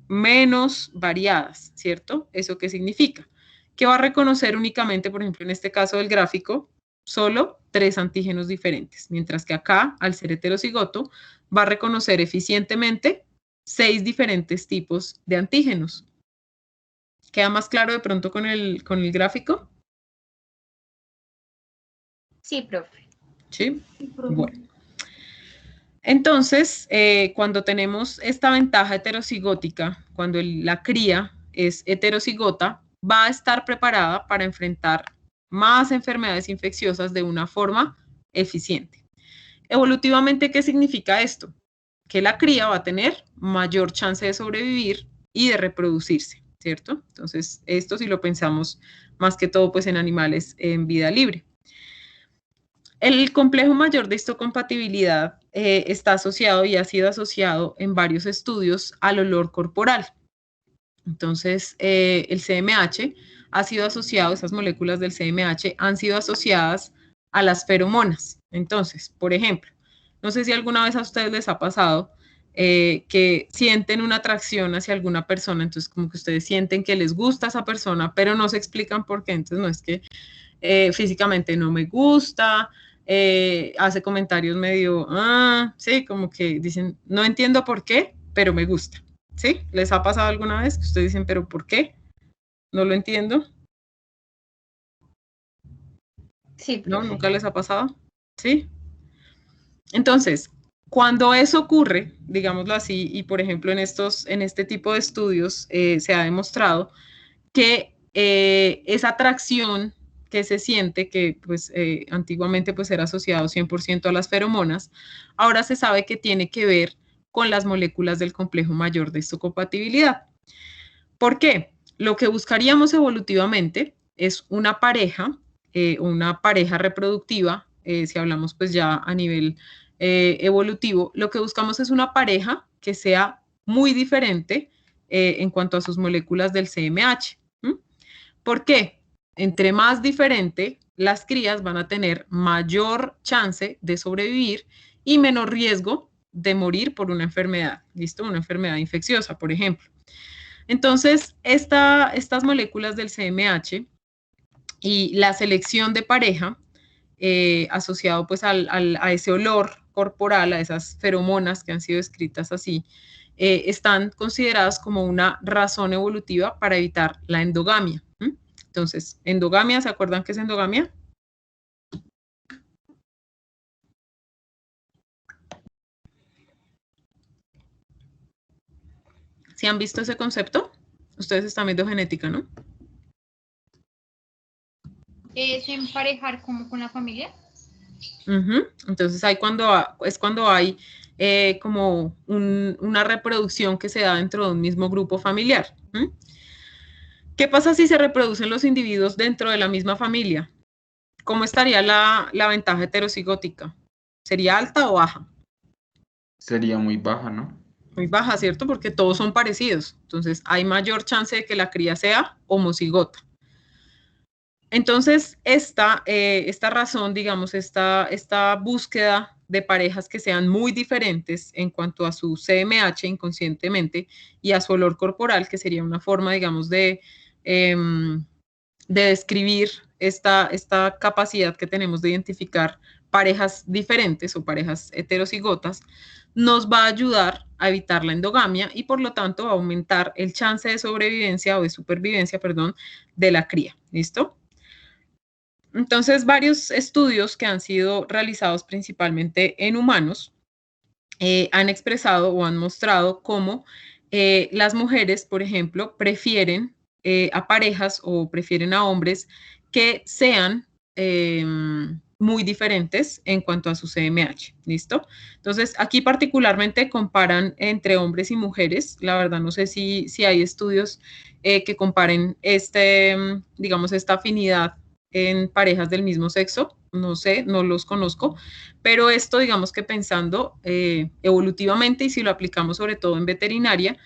menos variadas, ¿cierto? ¿Eso qué significa? Que va a reconocer únicamente, por ejemplo, en este caso del gráfico, solo 3 antígenos diferentes, mientras que acá, al ser heterocigoto, va a reconocer eficientemente 6 diferentes tipos de antígenos. ¿Queda más claro de pronto con el gráfico? Sí, profe. Sí, bueno. Entonces, cuando tenemos esta ventaja heterocigótica, cuando la cría es heterocigota, va a estar preparada para enfrentar más enfermedades infecciosas de una forma eficiente. Evolutivamente, ¿qué significa esto? Que la cría va a tener mayor chance de sobrevivir y de reproducirse, ¿cierto? Entonces, esto si lo pensamos más que todo pues en animales en vida libre. El complejo mayor de histocompatibilidad está asociado y ha sido asociado en varios estudios al olor corporal. Entonces, el CMH ha sido asociado, esas moléculas del CMH han sido asociadas a las feromonas. Entonces, por ejemplo, no sé si alguna vez a ustedes les ha pasado que sienten una atracción hacia alguna persona, entonces como que ustedes sienten que les gusta esa persona, pero no se explican por qué. Entonces, no es que físicamente no me gusta, hace comentarios medio, sí, como que dicen, no entiendo por qué, pero me gusta. ¿Sí? ¿Les ha pasado alguna vez que ustedes dicen, pero por qué? No lo entiendo. Sí, profe. ¿No? ¿Nunca les ha pasado? ¿Sí? Entonces, cuando eso ocurre, digámoslo así, y por ejemplo en este tipo de estudios se ha demostrado que esa atracción que se siente, que pues antiguamente pues era asociado 100% a las feromonas, ahora se sabe que tiene que ver con las moléculas del complejo mayor de histocompatibilidad. ¿Por qué? Lo que buscaríamos evolutivamente es una pareja reproductiva, si hablamos pues ya a nivel evolutivo, lo que buscamos es una pareja que sea muy diferente en cuanto a sus moléculas del CMH. ¿Por qué? Entre más diferente, las crías van a tener mayor chance de sobrevivir y menor riesgo de morir por una enfermedad, ¿listo? Una enfermedad infecciosa, por ejemplo. Entonces, estas moléculas del CMH y la selección de pareja asociado pues a ese olor corporal, a esas feromonas que han sido descritas así, están consideradas como una razón evolutiva para evitar la endogamia. Entonces, endogamia, ¿se acuerdan qué es endogamia? ¿Sí han visto ese concepto? Ustedes están viendo genética, ¿no? ¿Es emparejar como con la familia? Entonces, es cuando hay como una reproducción que se da dentro de un mismo grupo familiar. ¿Qué pasa si se reproducen los individuos dentro de la misma familia? ¿Cómo estaría la ventaja heterocigótica? ¿Sería alta o baja? Sería muy baja, ¿no? Muy baja, ¿cierto? Porque todos son parecidos. Entonces, hay mayor chance de que la cría sea homocigota. Entonces, esta razón, digamos, esta búsqueda de parejas que sean muy diferentes en cuanto a su CMH inconscientemente y a su olor corporal, que sería una forma, digamos, de describir esta capacidad que tenemos de identificar parejas diferentes o parejas heterocigotas, nos va a ayudar a evitar la endogamia y por lo tanto a aumentar el chance de sobrevivencia o de supervivencia, perdón, de la cría. ¿Listo? Entonces, varios estudios que han sido realizados principalmente en humanos han expresado o han mostrado cómo las mujeres, por ejemplo, prefieren a parejas o prefieren a hombres que sean muy diferentes en cuanto a su CMH, ¿listo? Entonces, aquí particularmente comparan entre hombres y mujeres. La verdad, no sé si hay estudios que comparen digamos, esta afinidad en parejas del mismo sexo. No sé, no los conozco, pero esto, digamos que pensando evolutivamente y si lo aplicamos sobre todo en veterinaria,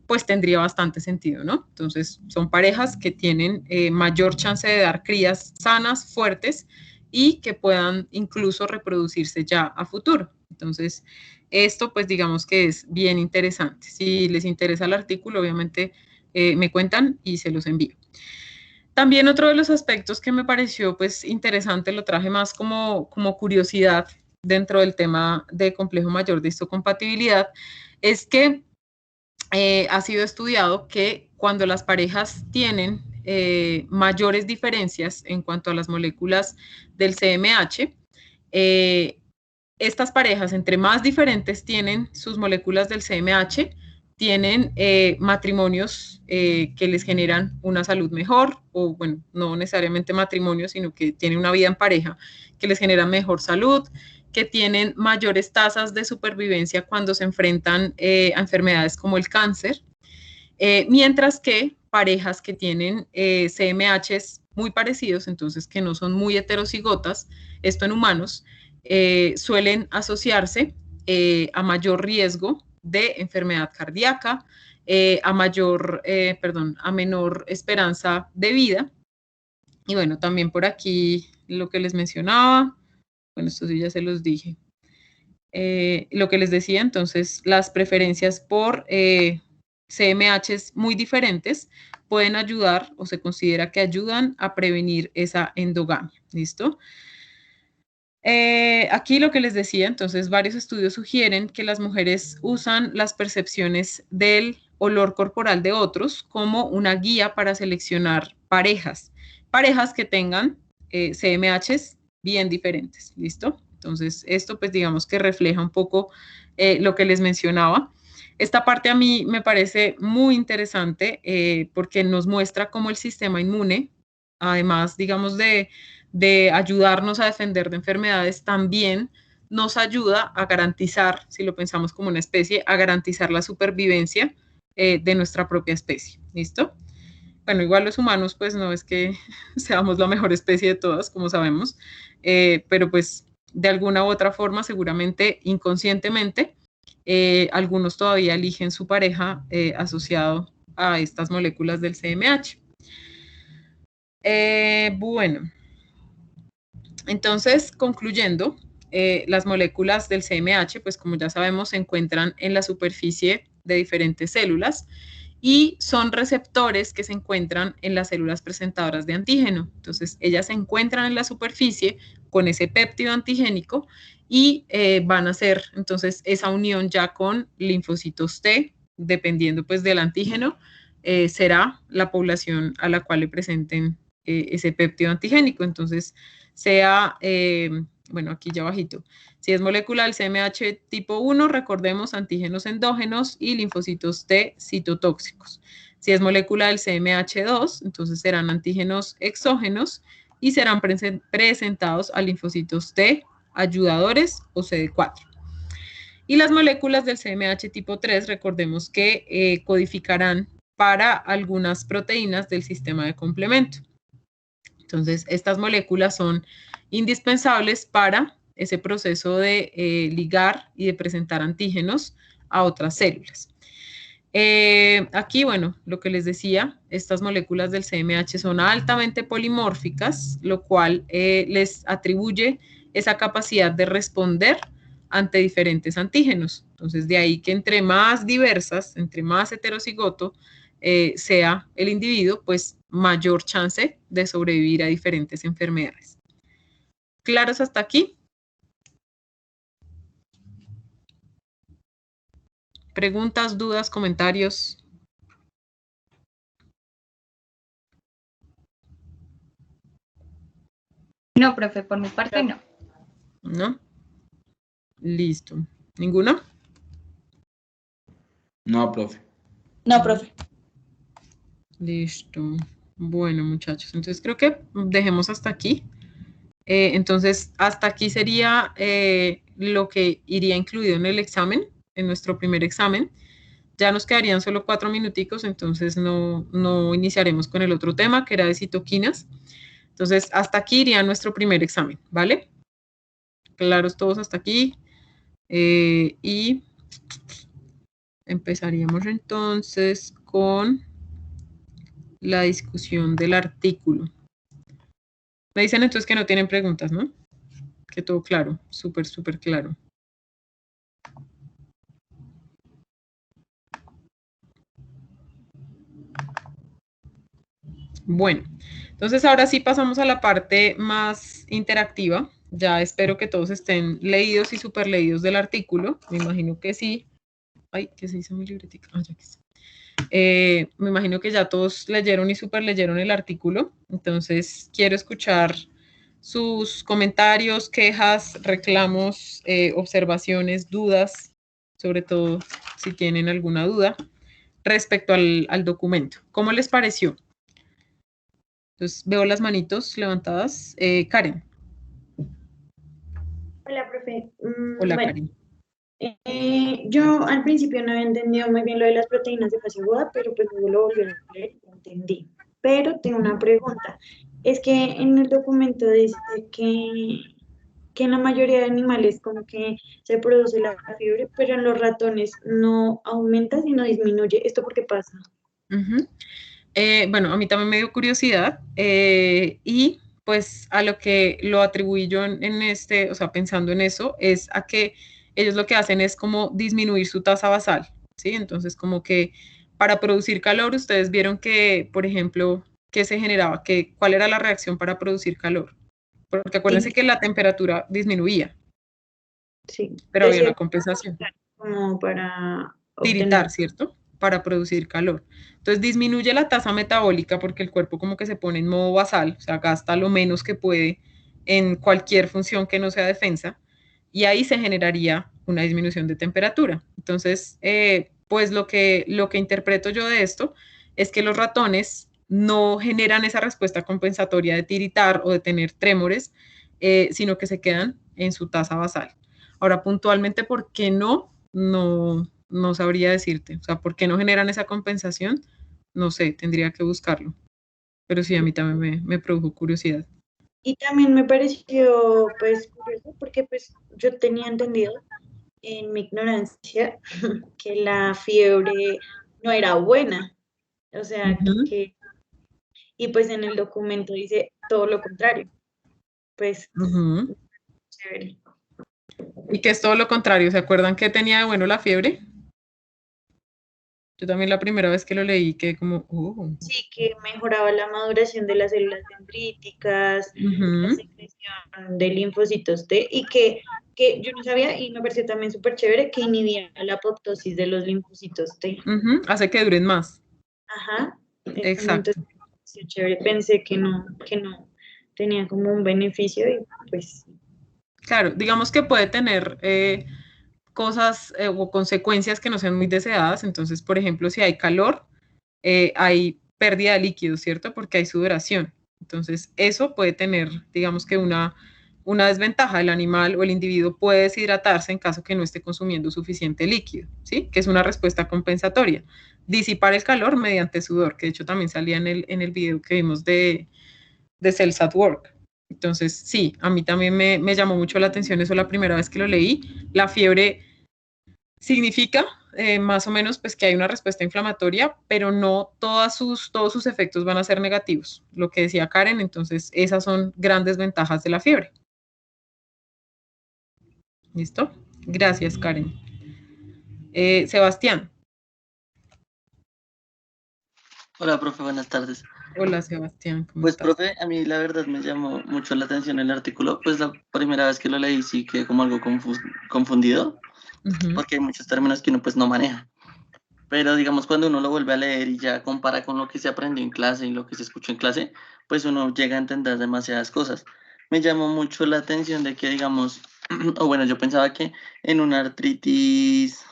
pues tendría bastante sentido, ¿no? Entonces, son parejas que tienen mayor chance de dar crías sanas, fuertes y que puedan incluso reproducirse ya a futuro. Entonces, esto pues digamos que es bien interesante. Si les interesa el artículo, obviamente me cuentan y se los envío. También otro de los aspectos que me pareció pues interesante, lo traje más como curiosidad dentro del tema de complejo mayor de histocompatibilidad, es que ha sido estudiado que cuando las parejas tienen mayores diferencias en cuanto a las moléculas del CMH, estas parejas, entre más diferentes tienen sus moléculas del CMH, tienen matrimonios que les generan una salud mejor, o bueno, no necesariamente matrimonios, sino que tienen una vida en pareja que les genera mejor salud, que tienen mayores tasas de supervivencia cuando se enfrentan a enfermedades como el cáncer, mientras que parejas que tienen CMHs muy parecidos, entonces que no son muy heterocigotas, esto en humanos, suelen asociarse a mayor riesgo de enfermedad cardíaca, a menor esperanza de vida. Y bueno, también por aquí lo que les mencionaba, bueno, esto sí ya se los dije. Lo que les decía, entonces, las preferencias por CMHs muy diferentes pueden ayudar o se considera que ayudan a prevenir esa endogamia. ¿Listo? Aquí lo que les decía, entonces, varios estudios sugieren que las mujeres usan las percepciones del olor corporal de otros como una guía para seleccionar parejas que tengan CMHs bien diferentes. ¿Listo? Entonces, esto pues digamos que refleja un poco lo que les mencionaba. Esta parte a mí me parece muy interesante porque nos muestra cómo el sistema inmune, además, digamos, de ayudarnos a defender de enfermedades, también nos ayuda a garantizar, si lo pensamos como una especie, a garantizar la supervivencia de nuestra propia especie. ¿Listo? Bueno, igual los humanos, pues no es que seamos la mejor especie de todas, como sabemos, pero pues de alguna u otra forma, seguramente inconscientemente, algunos todavía eligen su pareja asociado a estas moléculas del CMH. Bueno, entonces, concluyendo, las moléculas del CMH, pues como ya sabemos, se encuentran en la superficie de diferentes células y son receptores que se encuentran en las células presentadoras de antígeno. Entonces, ellas se encuentran en la superficie con ese péptido antigénico y van a hacer entonces esa unión ya con linfocitos T, dependiendo pues del antígeno, será la población a la cual le presenten ese péptido antigénico. Entonces, sea, bueno, aquí ya abajito, si es molécula del CMH tipo 1, recordemos antígenos endógenos y linfocitos T citotóxicos. Si es molécula del CMH2, entonces serán antígenos exógenos y serán presentados a linfocitos T ayudadores o CD4. Y las moléculas del CMH tipo 3, recordemos que codificarán para algunas proteínas del sistema de complemento. Entonces, estas moléculas son indispensables para ese proceso de ligar y de presentar antígenos a otras células. Aquí, bueno, lo que les decía, estas moléculas del CMH son altamente polimórficas, lo cual les atribuye esa capacidad de responder ante diferentes antígenos. Entonces, de ahí que entre más diversas, entre más heterocigoto sea el individuo, pues mayor chance de sobrevivir a diferentes enfermedades. ¿Claros hasta aquí? ¿Preguntas, dudas, comentarios? No, profe, por mi parte no. ¿No? Listo. ¿Ninguno? No, profe. No, profe. Listo. Bueno, muchachos, entonces creo que dejemos hasta aquí. Entonces, hasta aquí sería lo que iría incluido en el examen, en nuestro primer examen. Ya nos quedarían solo 4 minuticos, entonces no iniciaremos con el otro tema, que era de citoquinas. Entonces, hasta aquí iría nuestro primer examen, ¿vale? Claros todos hasta aquí. Y empezaríamos entonces con la discusión del artículo. Me dicen entonces que no tienen preguntas, ¿no? Que todo claro, súper, súper claro. Bueno, entonces ahora sí pasamos a la parte más interactiva. Ya espero que todos estén leídos y súper leídos del artículo. Me imagino que sí. Ay, ¿qué se hizo mi libretica? Ah, ya que está. Me imagino que ya todos leyeron y súper leyeron el artículo. Entonces quiero escuchar sus comentarios, quejas, reclamos, observaciones, dudas, sobre todo si tienen alguna duda respecto al documento. ¿Cómo les pareció? Entonces veo las manitos levantadas. Karen. Hola, profe. Hola, Bueno, Karen. yo al principio no había entendido muy bien lo de las proteínas de fase aguda, pero pues luego lo volví a leer y lo entendí. Pero tengo una pregunta. Es que en el documento dice que en la mayoría de animales como que se produce la fiebre, pero en los ratones no aumenta, sino disminuye. ¿Esto por qué pasa? Uh-huh. Bueno, a mí también me dio curiosidad y pues a lo que lo atribuí yo en este, o sea, pensando en eso, es a que ellos lo que hacen es como disminuir su tasa basal, ¿sí? Entonces, como que para producir calor, ustedes vieron que, por ejemplo, ¿qué se generaba? ¿Cuál era la reacción para producir calor? Porque acuérdense Sí, que la temperatura disminuía, sí, pero de había una cierto, compensación. como para Tiritar, obtener. ¿cierto? Para producir calor. Entonces disminuye la tasa metabólica porque el cuerpo como que se pone en modo basal, o sea, gasta lo menos que puede en cualquier función que no sea defensa, y ahí se generaría una disminución de temperatura. Entonces, pues lo que interpreto yo de esto es que los ratones no generan esa respuesta compensatoria de tiritar o de tener trémores, sino que se quedan en su tasa basal. Ahora, puntualmente, ¿por qué no? No sabría decirte. O sea, ¿por qué no generan esa compensación? No sé, tendría que buscarlo. Pero sí, a mí también me produjo curiosidad. Y también me pareció pues curioso porque pues yo tenía entendido en mi ignorancia que la fiebre no era buena, o sea Ujú, que, y pues en el documento dice todo lo contrario, pues ujú. chévere. Y que es todo lo contrario. ¿Se acuerdan que tenía de bueno la fiebre? Yo también la primera vez que lo leí quedé como, oh. Sí, que mejoraba la maduración de las células dendríticas, la Ujú, secreción de linfocitos T y que que yo no sabía y me pareció también súper chévere que inhibía la apoptosis de los linfocitos T. Hace que duren más. Ajá, Exacto. entonces me pareció chévere, pensé que no tenía como un beneficio y pues Claro, digamos que puede tener cosas o consecuencias que no sean muy deseadas. Entonces, por ejemplo, si hay calor, hay pérdida de líquido, ¿cierto? Porque hay sudoración. Entonces, eso puede tener, digamos que una desventaja. El animal o el individuo puede deshidratarse en caso que no esté consumiendo suficiente líquido, ¿sí? Que es una respuesta compensatoria. Disipar el calor mediante sudor, que de hecho también salía en el video que vimos de Cells at Work. Entonces, sí, a mí también me llamó mucho la atención eso la primera vez que lo leí. La fiebre significa más o menos pues que hay una respuesta inflamatoria, pero no todos sus efectos van a ser negativos. Lo que decía Karen, entonces esas son grandes ventajas de la fiebre. ¿Listo? Gracias, Karen. Sebastián. Hola, profe, buenas tardes. Hola, Sebastián, ¿cómo Pues, estás? profe, a mí la verdad me llamó mucho la atención el artículo, pues la primera vez que lo leí sí quedé como algo confundido, porque hay muchos términos que uno pues no maneja. Pero digamos, cuando uno lo vuelve a leer y ya compara con lo que se aprendió en clase y lo que se escuchó en clase, pues uno llega a entender demasiadas cosas. Me llamó mucho la atención de que, digamos, o bueno, yo pensaba que en una artritis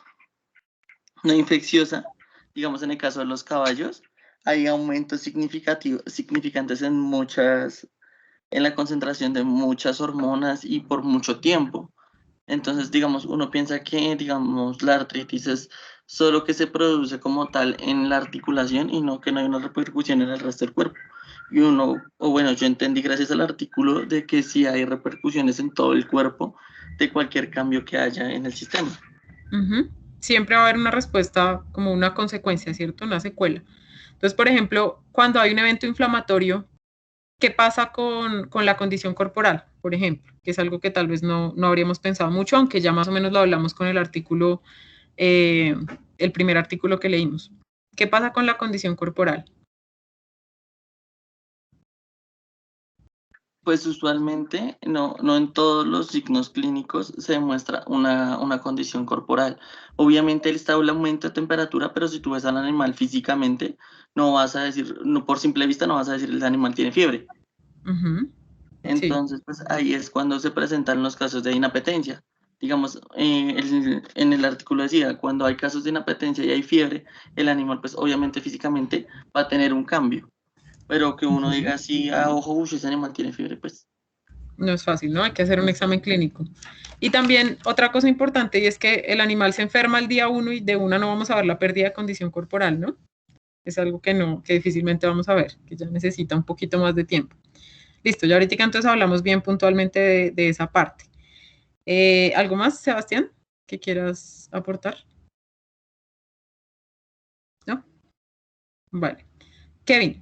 no infecciosa, digamos en el caso de los caballos, hay aumentos significantes en la concentración de muchas hormonas y por mucho tiempo. Entonces, digamos, uno piensa que, digamos, la artritis es solo que se produce como tal en la articulación y no que no hay una repercusión en el resto del cuerpo. Y uno, o bueno, yo entendí gracias al artículo de que sí hay repercusiones en todo el cuerpo de cualquier cambio que haya en el sistema. Siempre va a haber una respuesta como una consecuencia, ¿cierto? Una secuela. Entonces, por ejemplo, cuando hay un evento inflamatorio, ¿qué pasa con la condición corporal, por ejemplo? Que es algo que tal vez no habríamos pensado mucho, aunque ya más o menos lo hablamos con el artículo, el primer artículo que leímos. ¿Qué pasa con la condición corporal? Pues usualmente no en todos los signos clínicos se demuestra una condición corporal. Obviamente está el aumento de temperatura, pero si tú ves al animal físicamente, no vas a decir, no, por simple vista no vas a decir el animal tiene fiebre. Sí. Entonces, pues ahí es cuando se presentan los casos de inapetencia. Digamos, en el artículo decía, cuando hay casos de inapetencia y hay fiebre, el animal pues obviamente físicamente va a tener un cambio. Pero que uno diga así a ojo, uy, ese animal tiene fiebre, pues No es fácil, ¿no? Hay que hacer un examen clínico. Y también otra cosa importante y es que el animal se enferma el día 1 y de una no vamos a ver la pérdida de condición corporal, ¿no? Es algo que difícilmente vamos a ver, que ya necesita un poquito más de tiempo. Listo, ya ahorita entonces hablamos bien puntualmente de esa parte. ¿Algo más, Sebastián, que quieras aportar? ¿No? Vale. Kevin.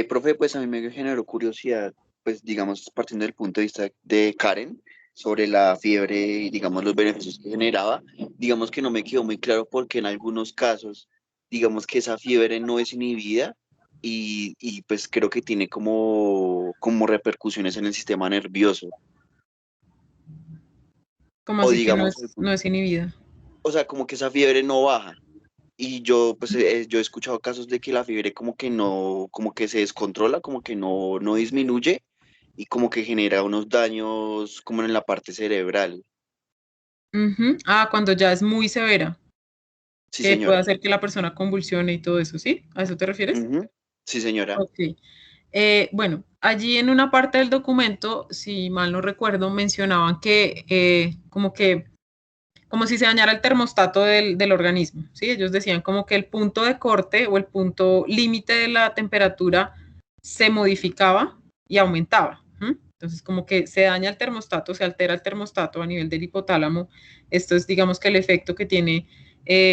Profe, pues a mí me generó curiosidad, pues digamos, partiendo del punto de vista de Karen, sobre la fiebre y digamos los beneficios que generaba, digamos que no me quedó muy claro porque en algunos casos, digamos que esa fiebre no es inhibida y pues creo que tiene como repercusiones en el sistema nervioso. ¿Cómo O así que digamos, no es inhibida? o sea, como que esa fiebre no baja. Y yo, pues, yo he escuchado casos de que la fiebre como que no, como que se descontrola, como que no disminuye y como que genera unos daños como en la parte cerebral. Cuando ya es muy severa, Sí, que puede señora. hacer que la persona convulsione y todo eso, ¿sí? ¿A eso te refieres? Ujú. Sí, señora. Ok. Bueno, allí en una parte del documento, si mal no recuerdo, mencionaban que como si se dañara el termostato del organismo, ¿sí? Ellos decían como que el punto de corte o el punto límite de la temperatura se modificaba y aumentaba. Entonces, como que se daña el termostato, se altera el termostato a nivel del hipotálamo. Esto es, digamos, que el efecto que tiene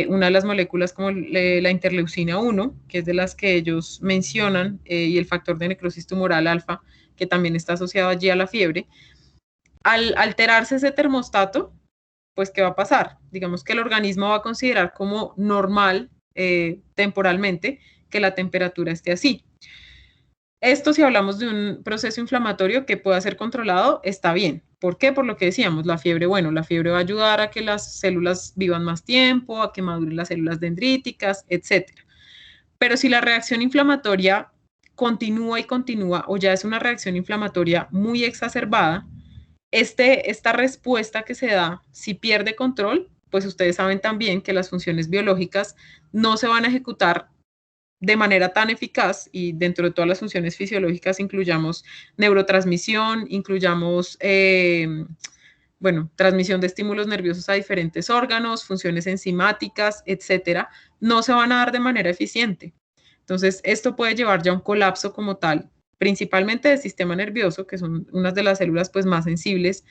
una de las moléculas como la interleucina 1, que es de las que ellos mencionan, y el factor de necrosis tumoral alfa, que también está asociado allí a la fiebre. Al alterarse ese termostato, pues, ¿qué va a pasar? Digamos que el organismo va a considerar como normal temporalmente que la temperatura esté así. Esto, si hablamos de un proceso inflamatorio que pueda ser controlado, está bien. ¿Por qué? Por lo que decíamos, la fiebre, bueno, la fiebre va a ayudar a que las células vivan más tiempo, a que maduren las células dendríticas, etcétera. Pero si la reacción inflamatoria continúa y continúa, o ya es una reacción inflamatoria muy exacerbada, esta respuesta que se da, si pierde control, pues ustedes saben también que las funciones biológicas no se van a ejecutar de manera tan eficaz, y dentro de todas las funciones fisiológicas incluyamos neurotransmisión, incluyamos, bueno, transmisión de estímulos nerviosos a diferentes órganos, funciones enzimáticas, etcétera, no se van a dar de manera eficiente. Entonces, esto puede llevar ya a un colapso como tal, principalmente del sistema nervioso, que son unas de las células pues, más sensibles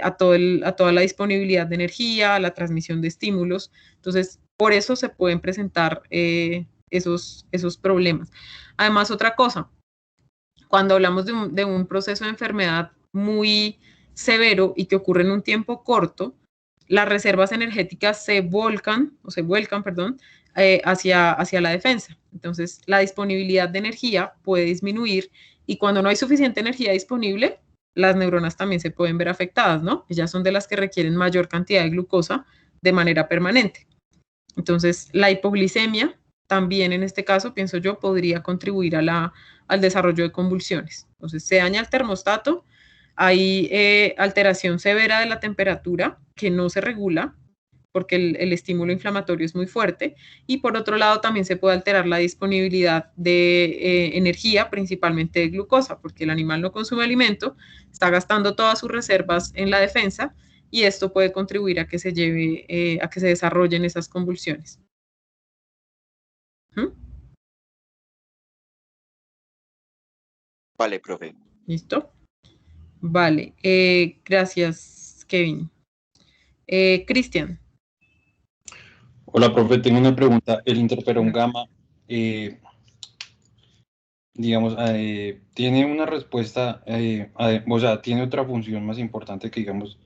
a toda la disponibilidad de energía, a la transmisión de estímulos. Entonces, por eso se pueden presentar esos problemas. Además, otra cosa, cuando hablamos de un proceso de enfermedad muy severo y que ocurre en un tiempo corto, las reservas energéticas se vuelcan, perdón, hacia la defensa. Entonces, la disponibilidad de energía puede disminuir, y cuando no hay suficiente energía disponible, las neuronas también se pueden ver afectadas, ¿no? Ellas son de las que requieren mayor cantidad de glucosa de manera permanente. Entonces, la hipoglicemia también en este caso, pienso yo, podría contribuir al desarrollo de convulsiones. Entonces, se daña el termostato, hay alteración severa de la temperatura que no se regula porque el estímulo inflamatorio es muy fuerte, y por otro lado también se puede alterar la disponibilidad de energía, principalmente de glucosa, porque el animal no consume alimento, está gastando todas sus reservas en la defensa, y esto puede contribuir a que se a que se desarrollen esas convulsiones. ¿Mm? Vale, profe. ¿Listo? Vale, gracias, Kevin. Cristian. Hola, profe, tengo una pregunta. El interferón gamma, digamos, tiene una respuesta, o sea, tiene otra función más importante que, digamos,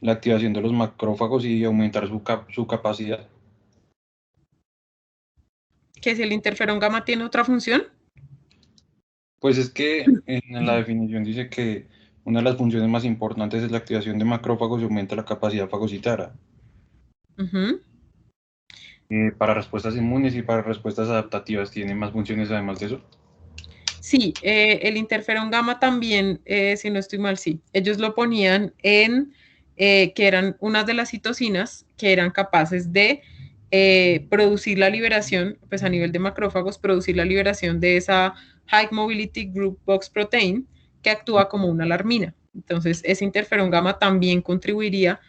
la activación de los macrófagos y aumentar su capacidad. ¿Que si el interferón gamma tiene otra función? Pues es que en la definición dice que una de las funciones más importantes es la activación de macrófagos y aumenta la capacidad fagocitaria. Uh-huh. Para respuestas inmunes y para respuestas adaptativas, ¿tiene más funciones además de eso? Sí, el interferón gamma también, si no estoy mal, sí. Ellos lo ponían en que eran unas de las citocinas que eran capaces de producir la liberación, pues a nivel de macrófagos, producir la liberación de esa High Mobility Group Box Protein que actúa como una alarmina. Entonces, ese interferón gamma también contribuiría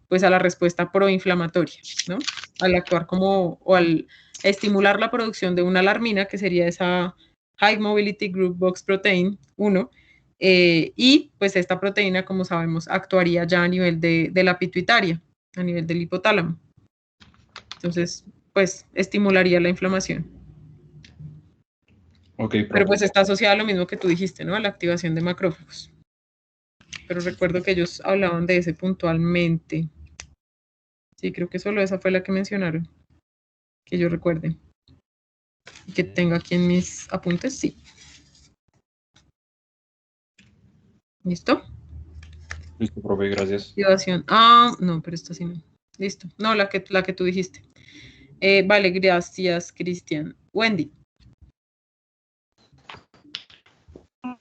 pues a la respuesta proinflamatoria, ¿no? Al actuar como, o al estimular la producción de una alarmina, que sería esa High Mobility Group Box Protein 1, y pues esta proteína, como sabemos, actuaría ya a nivel de la pituitaria, a nivel del hipotálamo. Entonces, pues estimularía la inflamación. Okay, pero pues está asociada a lo mismo que tú dijiste, ¿no? A la activación de macrófagos. Pero recuerdo que ellos hablaban de ese puntualmente. Sí, creo que solo esa fue la que mencionaron, que yo recuerde. Y que tengo aquí en mis apuntes, sí. ¿Listo? Listo, profe, gracias. Activación. No, pero esta sí no. Listo. No, la que tú dijiste. Vale, gracias, Cristian. Wendy.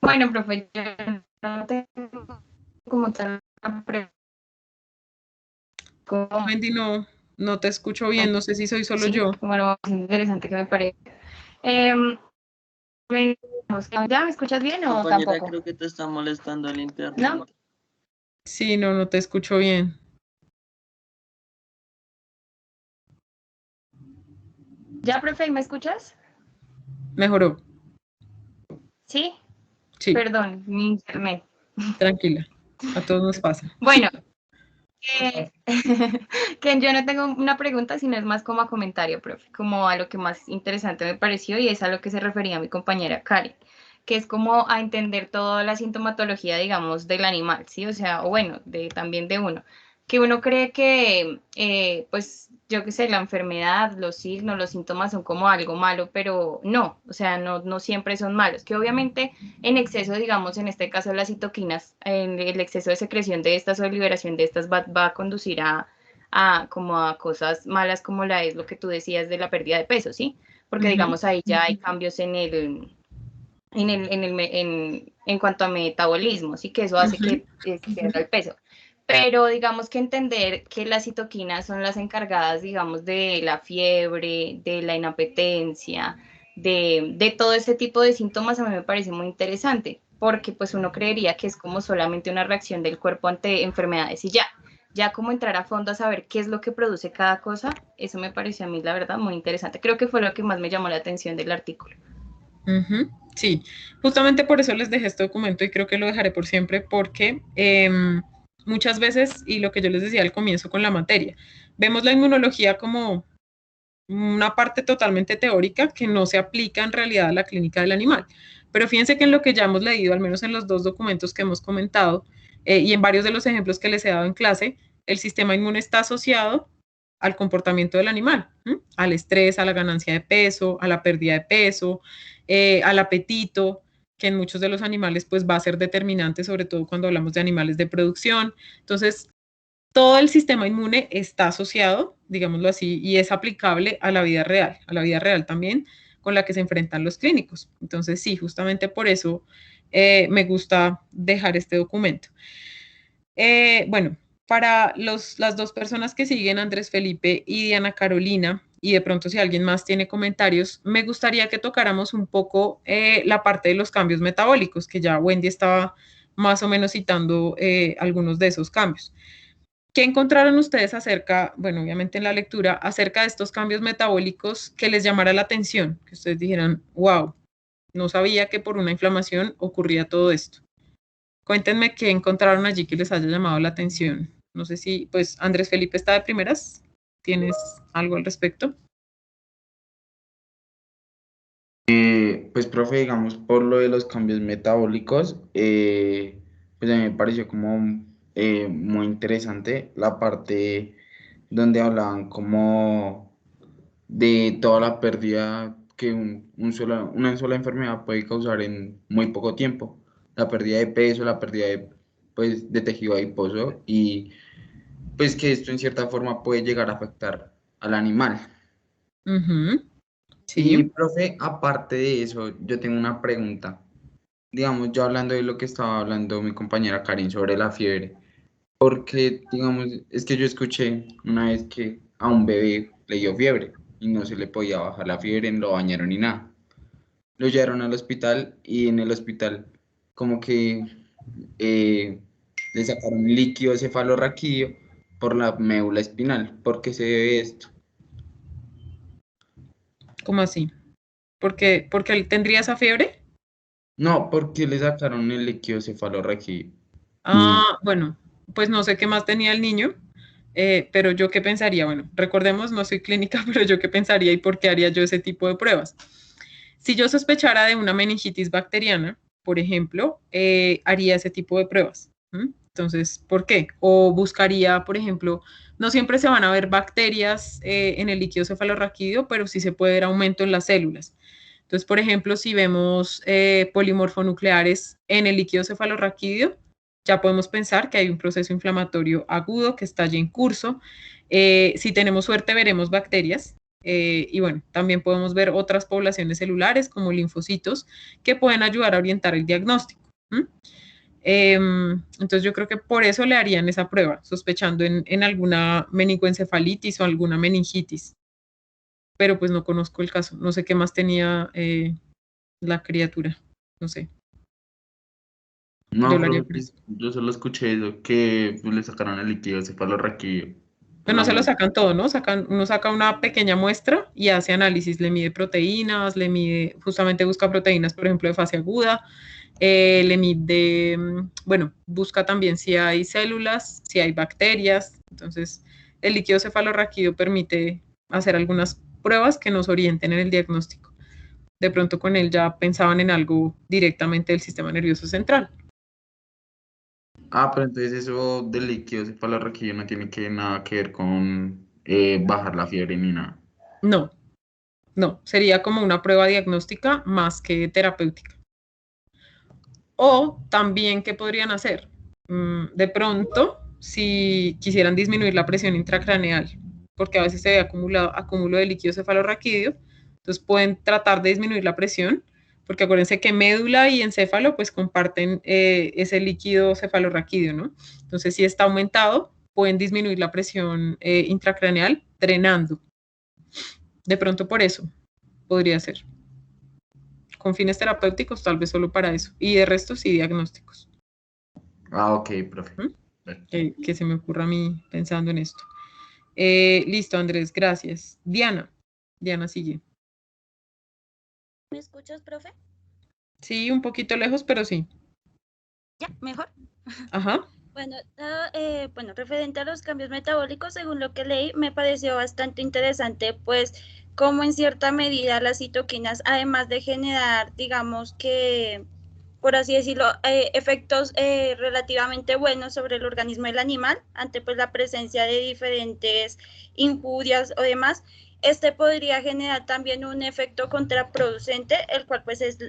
Bueno, profe, yo no tengo como tal una pregunta. Wendy, no te escucho bien, no sé si soy solo yo. Bueno, es interesante que me parece. ¿Ya me escuchas bien o Compañera, tampoco? creo que te está molestando el internet. ¿No? Sí, no te escucho bien. ¿Ya, profe, me escuchas? Mejoró. ¿Sí? Sí. Perdón, mi internet. Tranquila, a todos nos pasa. Bueno, que yo no tengo una pregunta, sino es más como a comentario, profe, como a lo que más interesante me pareció, y es a lo que se refería mi compañera Karen, que es como a entender toda la sintomatología, digamos, del animal, ¿sí? O sea, o bueno, también de uno. que uno cree que, pues, yo qué sé, la enfermedad, los signos, los síntomas son como algo malo, pero no, o sea, no siempre son malos, que obviamente en exceso, digamos, en este caso las citoquinas, el exceso de secreción de estas o liberación de estas va a conducir como a cosas malas como la es lo que tú decías de la pérdida de peso, ¿sí? Porque digamos ahí ya hay cambios en cuanto a metabolismo, sí que eso hace que pierda el peso. Pero digamos que entender que las citoquinas son las encargadas, digamos, de la fiebre, de la inapetencia, de todo este tipo de síntomas, a mí me parece muy interesante, porque pues uno creería que es como solamente una reacción del cuerpo ante enfermedades y ya como entrar a fondo a saber qué es lo que produce cada cosa, eso me pareció a mí, la verdad, muy interesante. Creo que fue lo que más me llamó la atención del artículo. Sí, justamente por eso les dejé este documento y creo que lo dejaré por siempre porque muchas veces, y lo que yo les decía al comienzo con la materia, vemos la inmunología como una parte totalmente teórica que no se aplica en realidad a la clínica del animal. Pero fíjense que en lo que ya hemos leído, al menos en los 2 documentos que hemos comentado y en varios de los ejemplos que les he dado en clase, el sistema inmune está asociado al comportamiento del animal, al estrés, a la ganancia de peso, a la pérdida de peso, al apetito, que en muchos de los animales pues va a ser determinante, sobre todo cuando hablamos de animales de producción. Entonces, todo el sistema inmune está asociado, digámoslo así, y es aplicable a la vida real también con la que se enfrentan los clínicos. Entonces, sí, justamente por eso me gusta dejar este documento. Bueno, para las 2 personas que siguen, Andrés Felipe y Diana Carolina, y de pronto si alguien más tiene comentarios, me gustaría que tocáramos un poco la parte de los cambios metabólicos, que ya Wendy estaba más o menos citando algunos de esos cambios. ¿Qué encontraron ustedes acerca, bueno, obviamente en la lectura, acerca de estos cambios metabólicos que les llamara la atención? Que ustedes dijeran, wow, no sabía que por una inflamación ocurría todo esto. Cuéntenme qué encontraron allí que les haya llamado la atención. No sé si, pues, Andrés Felipe está de primeras. ¿Tienes algo al respecto? Pues, profe, digamos, por lo de los cambios metabólicos, pues a mí me pareció como muy interesante la parte donde hablaban como de toda la pérdida que una sola enfermedad puede causar en muy poco tiempo. La pérdida de peso, la pérdida pues, de tejido adiposo y pues que esto en cierta forma puede llegar a afectar al animal. Y, Sí. profe, aparte de eso, yo tengo una pregunta. Digamos, yo hablando de lo que estaba hablando mi compañera Karin sobre la fiebre, porque, digamos, es que yo escuché una vez que a un bebé le dio fiebre y no se le podía bajar la fiebre, no lo bañaron ni nada. Lo llevaron al hospital y en el hospital como que le sacaron líquido cefalorraquídeo por la médula espinal. ¿Por qué se debe esto? ¿Cómo así? ¿Porque él tendría esa fiebre? No, porque le sacaron el líquido cefalorraquídeo. Bueno, pues no sé qué más tenía el niño, pero yo qué pensaría, bueno, recordemos, no soy clínica, pero yo qué pensaría y por qué haría yo ese tipo de pruebas. Si yo sospechara de una meningitis bacteriana, por ejemplo, haría ese tipo de pruebas. Entonces, ¿por qué? O buscaría, por ejemplo, no siempre se van a ver bacterias en el líquido cefalorraquídeo, pero sí se puede ver aumento en las células. Entonces, por ejemplo, si vemos polimorfonucleares en el líquido cefalorraquídeo, ya podemos pensar que hay un proceso inflamatorio agudo que está ya en curso. Si tenemos suerte, veremos bacterias. Y bueno, también podemos ver otras poblaciones celulares como linfocitos que pueden ayudar a orientar el diagnóstico. Entonces yo creo que por eso le harían esa prueba, sospechando en alguna meningoencefalitis o alguna meningitis. Pero pues no conozco el caso, no sé qué más tenía la criatura, no sé. Yo No, lo haría pero por eso. yo solo escuché eso, que pues, le sacaron el líquido cefalorraquídeo por Pero la no se lo médula. sacan todo, ¿no? Uno saca una pequeña muestra y hace análisis, le mide proteínas, le mide, justamente busca proteínas, por ejemplo, de fase aguda, le mide, bueno, busca también si hay células, si hay bacterias. Entonces, el líquido cefalorraquídeo permite hacer algunas pruebas que nos orienten en el diagnóstico. De pronto con él ya pensaban en algo directamente del sistema nervioso central. Pero entonces eso del líquido cefalorraquídeo no tiene nada que ver con bajar la fiebre ni nada. No, no, sería como una prueba diagnóstica más que terapéutica. O también, ¿qué podrían hacer? De pronto, si quisieran disminuir la presión intracraneal, porque a veces se ve acúmulo de líquido cefalorraquídeo, entonces pueden tratar de disminuir la presión, porque acuérdense que médula y encéfalo pues comparten ese líquido cefalorraquídeo, ¿no? Entonces, si está aumentado, pueden disminuir la presión intracraneal drenando. De pronto por eso podría ser. Con fines terapéuticos, tal vez solo para eso. Y de resto, sí, diagnósticos. Ok, profe. Que se me ocurra a mí pensando en esto. Listo, Andrés, gracias. Diana sigue. ¿Me escuchas, profe? Sí, un poquito lejos, pero sí. Ya, mejor. Ajá. Bueno, referente a los cambios metabólicos, según lo que leí, me pareció bastante interesante, pues, cómo en cierta medida las citoquinas, además de generar, digamos que, por así decirlo, efectos relativamente buenos sobre el organismo del animal, ante pues la presencia de diferentes injurias o demás, podría generar también un efecto contraproducente, el cual pues es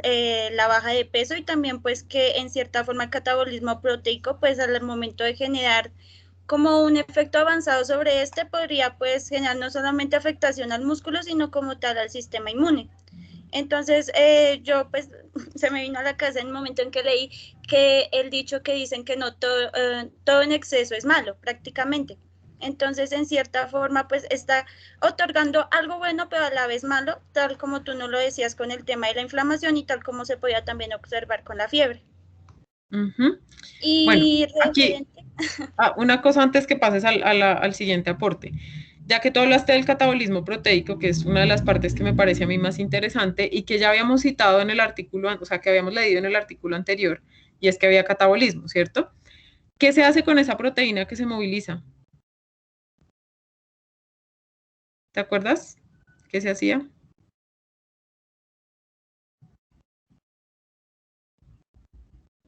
la baja de peso y también pues que en cierta forma el catabolismo proteico pues al momento de generar como un efecto avanzado sobre podría pues generar no solamente afectación al músculo sino como tal al sistema inmune. Entonces yo pues se me vino a la cabeza en el momento en que leí que el dicho que dicen que no todo en exceso es malo prácticamente. Entonces, en cierta forma, pues está otorgando algo bueno, pero a la vez malo, tal como tú nos lo decías con el tema de la inflamación y tal como se podía también observar con la fiebre. Y bueno, aquí, una cosa antes que pases al siguiente aporte. Ya que tú hablaste del catabolismo proteico, que es una de las partes que me parece a mí más interesante y que ya habíamos citado en el artículo, o sea, que habíamos leído en el artículo anterior, y es que había catabolismo, ¿cierto? ¿Qué se hace con esa proteína que se moviliza? ¿Te acuerdas? ¿Qué se hacía?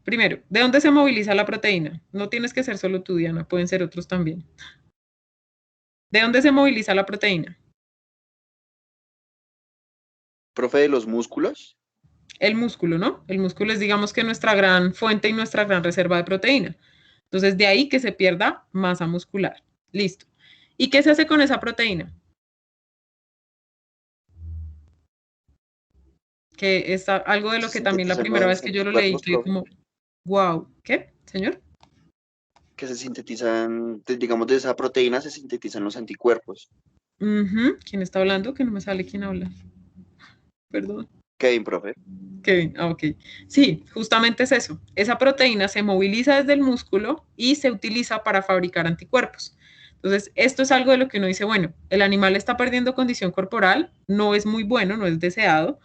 Primero, ¿de dónde se moviliza la proteína? No tienes que ser solo tú, Diana, pueden ser otros también. ¿De dónde se moviliza la proteína? Profe, ¿de los músculos? El músculo, ¿no? El músculo es, digamos, que nuestra gran fuente y nuestra gran reserva de proteína. Entonces, de ahí que se pierda masa muscular. Listo. ¿Y qué se hace con esa proteína? Que es algo de lo que también la primera vez que yo lo leí, que como, wow, ¿qué, señor? Que se sintetizan, digamos, de esa proteína se sintetizan los anticuerpos. ¿Quién está hablando? Que no me sale quién habla. Perdón. Kevin, profe. Kevin, ok. Sí, justamente es eso. Esa proteína se moviliza desde el músculo y se utiliza para fabricar anticuerpos. Entonces, esto es algo de lo que uno dice, bueno, el animal está perdiendo condición corporal, no es muy bueno, no es deseado,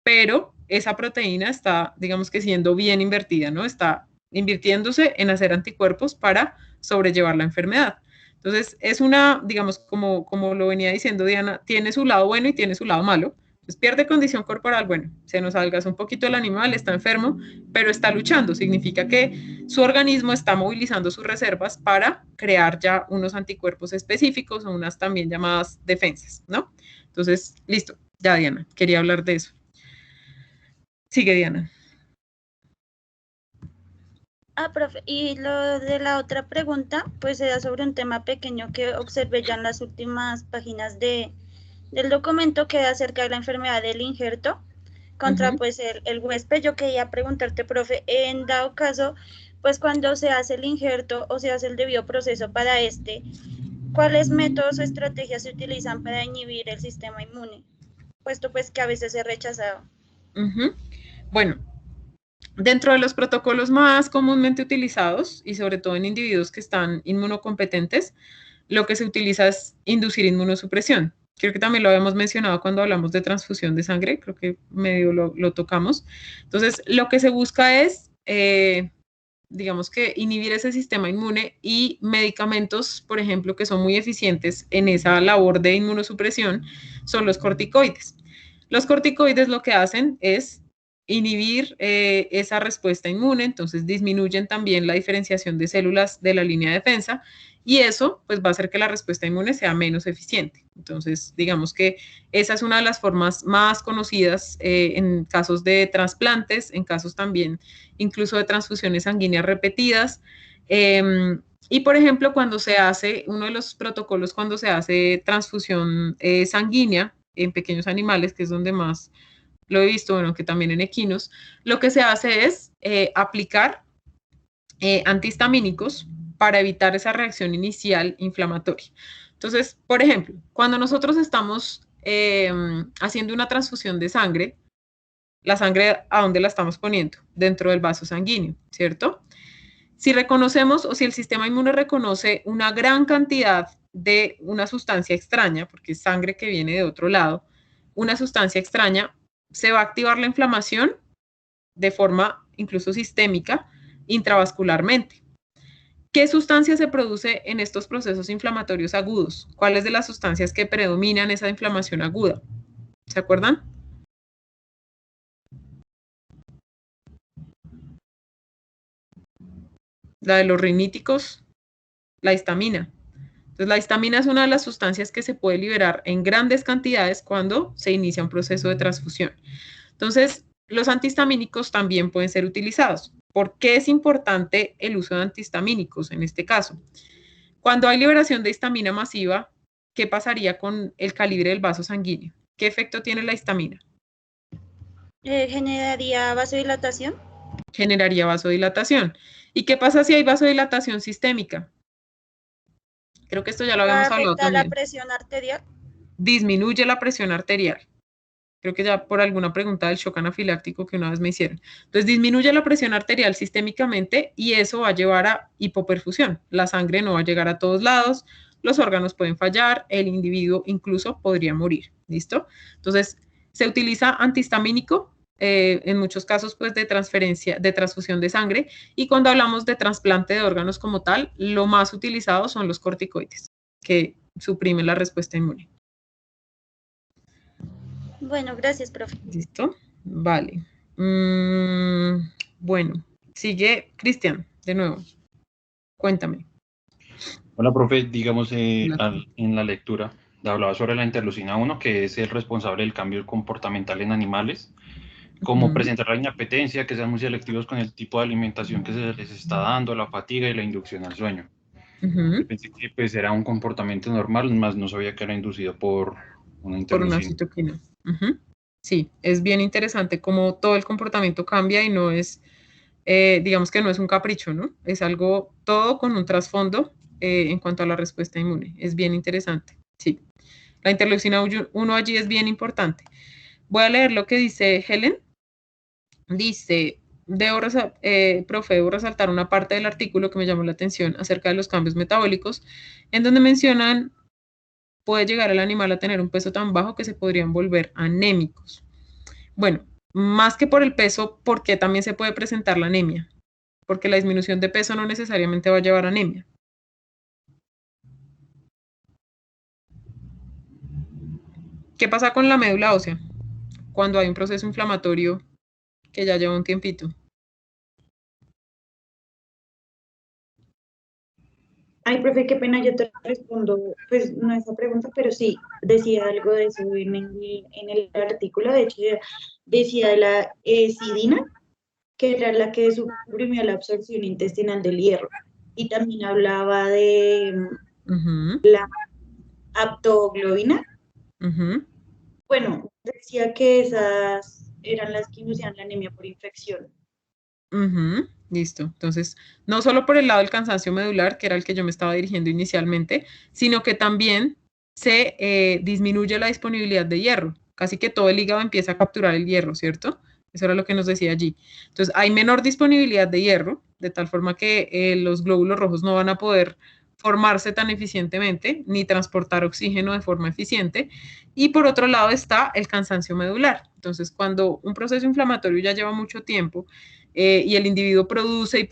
pero esa proteína está, digamos que siendo bien invertida, ¿no? Está invirtiéndose en hacer anticuerpos para sobrellevar la enfermedad. Entonces, es una, digamos, como lo venía diciendo Diana, tiene su lado bueno y tiene su lado malo. Entonces, pierde condición corporal, bueno, se nos adelgaza un poquito el animal, está enfermo, pero está luchando. Significa que su organismo está movilizando sus reservas para crear ya unos anticuerpos específicos o unas también llamadas defensas, ¿no? Entonces, listo, ya Diana, quería hablar de eso. Sigue, Diana. Profe, y lo de la otra pregunta, pues era sobre un tema pequeño que observé ya en las últimas páginas del documento, que era acerca de la enfermedad del injerto contra pues el huésped. Yo quería preguntarte, profe, en dado caso, pues cuando se hace el injerto o se hace el debido proceso para ¿cuáles métodos o estrategias se utilizan para inhibir el sistema inmune? Puesto pues que a veces es rechazado. Bueno, dentro de los protocolos más comúnmente utilizados, y sobre todo en individuos que están inmunocompetentes, lo que se utiliza es inducir inmunosupresión. Creo que también lo habíamos mencionado cuando hablamos de transfusión de sangre, creo que medio lo tocamos. Entonces, lo que se busca es, digamos que inhibir ese sistema inmune, y medicamentos, por ejemplo, que son muy eficientes en esa labor de inmunosupresión, son los corticoides. Los corticoides lo que hacen es inhibir esa respuesta inmune, entonces disminuyen también la diferenciación de células de la línea de defensa y eso pues va a hacer que la respuesta inmune sea menos eficiente. Entonces, digamos que esa es una de las formas más conocidas en casos de trasplantes, en casos también incluso de transfusiones sanguíneas repetidas. Y, por ejemplo, cuando se hace, uno de los protocolos cuando se hace transfusión sanguínea en pequeños animales, que es donde más lo he visto, bueno, que también en equinos, lo que se hace es aplicar antihistamínicos para evitar esa reacción inicial inflamatoria. Entonces, por ejemplo, cuando nosotros estamos haciendo una transfusión de sangre, la sangre, ¿a dónde la estamos poniendo? Dentro del vaso sanguíneo, ¿cierto? Si reconocemos o si el sistema inmune reconoce una gran cantidad de una sustancia extraña, porque es sangre que viene de otro lado, una sustancia extraña, se va a activar la inflamación de forma incluso sistémica, intravascularmente. ¿Qué sustancia se produce en estos procesos inflamatorios agudos? ¿Cuáles de las sustancias que predominan esa inflamación aguda? ¿Se acuerdan? La de los riníticos, la histamina. Entonces, la histamina es una de las sustancias que se puede liberar en grandes cantidades cuando se inicia un proceso de transfusión. Entonces, los antihistamínicos también pueden ser utilizados. ¿Por qué es importante el uso de antihistamínicos en este caso? Cuando hay liberación de histamina masiva, ¿qué pasaría con el calibre del vaso sanguíneo? ¿Qué efecto tiene la histamina? ¿Generaría vasodilatación? Generaría vasodilatación. ¿Y qué pasa si hay vasodilatación sistémica? Creo que esto ya lo habíamos hablado también. ¿La presión arterial? Disminuye la presión arterial. Creo que ya por alguna pregunta del shock anafiláctico que una vez me hicieron. Entonces, disminuye la presión arterial sistémicamente y eso va a llevar a hipoperfusión. La sangre no va a llegar a todos lados, los órganos pueden fallar, el individuo incluso podría morir. ¿Listo? Entonces, se utiliza antihistamínico en muchos casos pues de transfusión de sangre y cuando hablamos de trasplante de órganos como tal, lo más utilizado son los corticoides que suprimen la respuesta inmune. Bueno, gracias, profe. ¿Listo? Vale. Bueno, sigue Cristian, de nuevo. Cuéntame. Hola, profe. Digamos, en la lectura hablaba sobre la interleucina 1, que es el responsable del cambio comportamental en animales, como presentar la inapetencia, que sean muy selectivos con el tipo de alimentación que se les está dando, la fatiga y la inducción al sueño. Yo pensé que pues, era un comportamiento normal, más no sabía que era inducido por una interleucina. Por una citoquina. Sí, es bien interesante cómo todo el comportamiento cambia y no es, digamos que no es un capricho, ¿no? Es algo todo con un trasfondo en cuanto a la respuesta inmune. Es bien interesante, sí. La interleucina 1 allí es bien importante. Voy a leer lo que dice Helen. Dice, profe, debo resaltar una parte del artículo que me llamó la atención acerca de los cambios metabólicos, en donde mencionan puede llegar el animal a tener un peso tan bajo que se podrían volver anémicos. Bueno, más que por el peso, ¿por qué también se puede presentar la anemia? Porque la disminución de peso no necesariamente va a llevar a anemia. ¿Qué pasa con la médula ósea cuando hay un proceso inflamatorio que ya lleva un tiempito? Ay, profe, qué pena, yo te respondo, pues no a esa pregunta, pero sí, decía algo de eso en el artículo, de hecho decía de la sidina, que era la que suprimió la absorción intestinal del hierro, y también hablaba de la aptoglobina. Bueno, decía que esas eran las que inducían la anemia por infección. Listo. Entonces, no solo por el lado del cansancio medular, que era el que yo me estaba dirigiendo inicialmente, sino que también se disminuye la disponibilidad de hierro. Casi que todo el hígado empieza a capturar el hierro, ¿cierto? Eso era lo que nos decía allí. Entonces, hay menor disponibilidad de hierro, de tal forma que los glóbulos rojos no van a poder formarse tan eficientemente ni transportar oxígeno de forma eficiente. Y por otro lado está el cansancio medular. Entonces, cuando un proceso inflamatorio ya lleva mucho tiempo y el individuo produce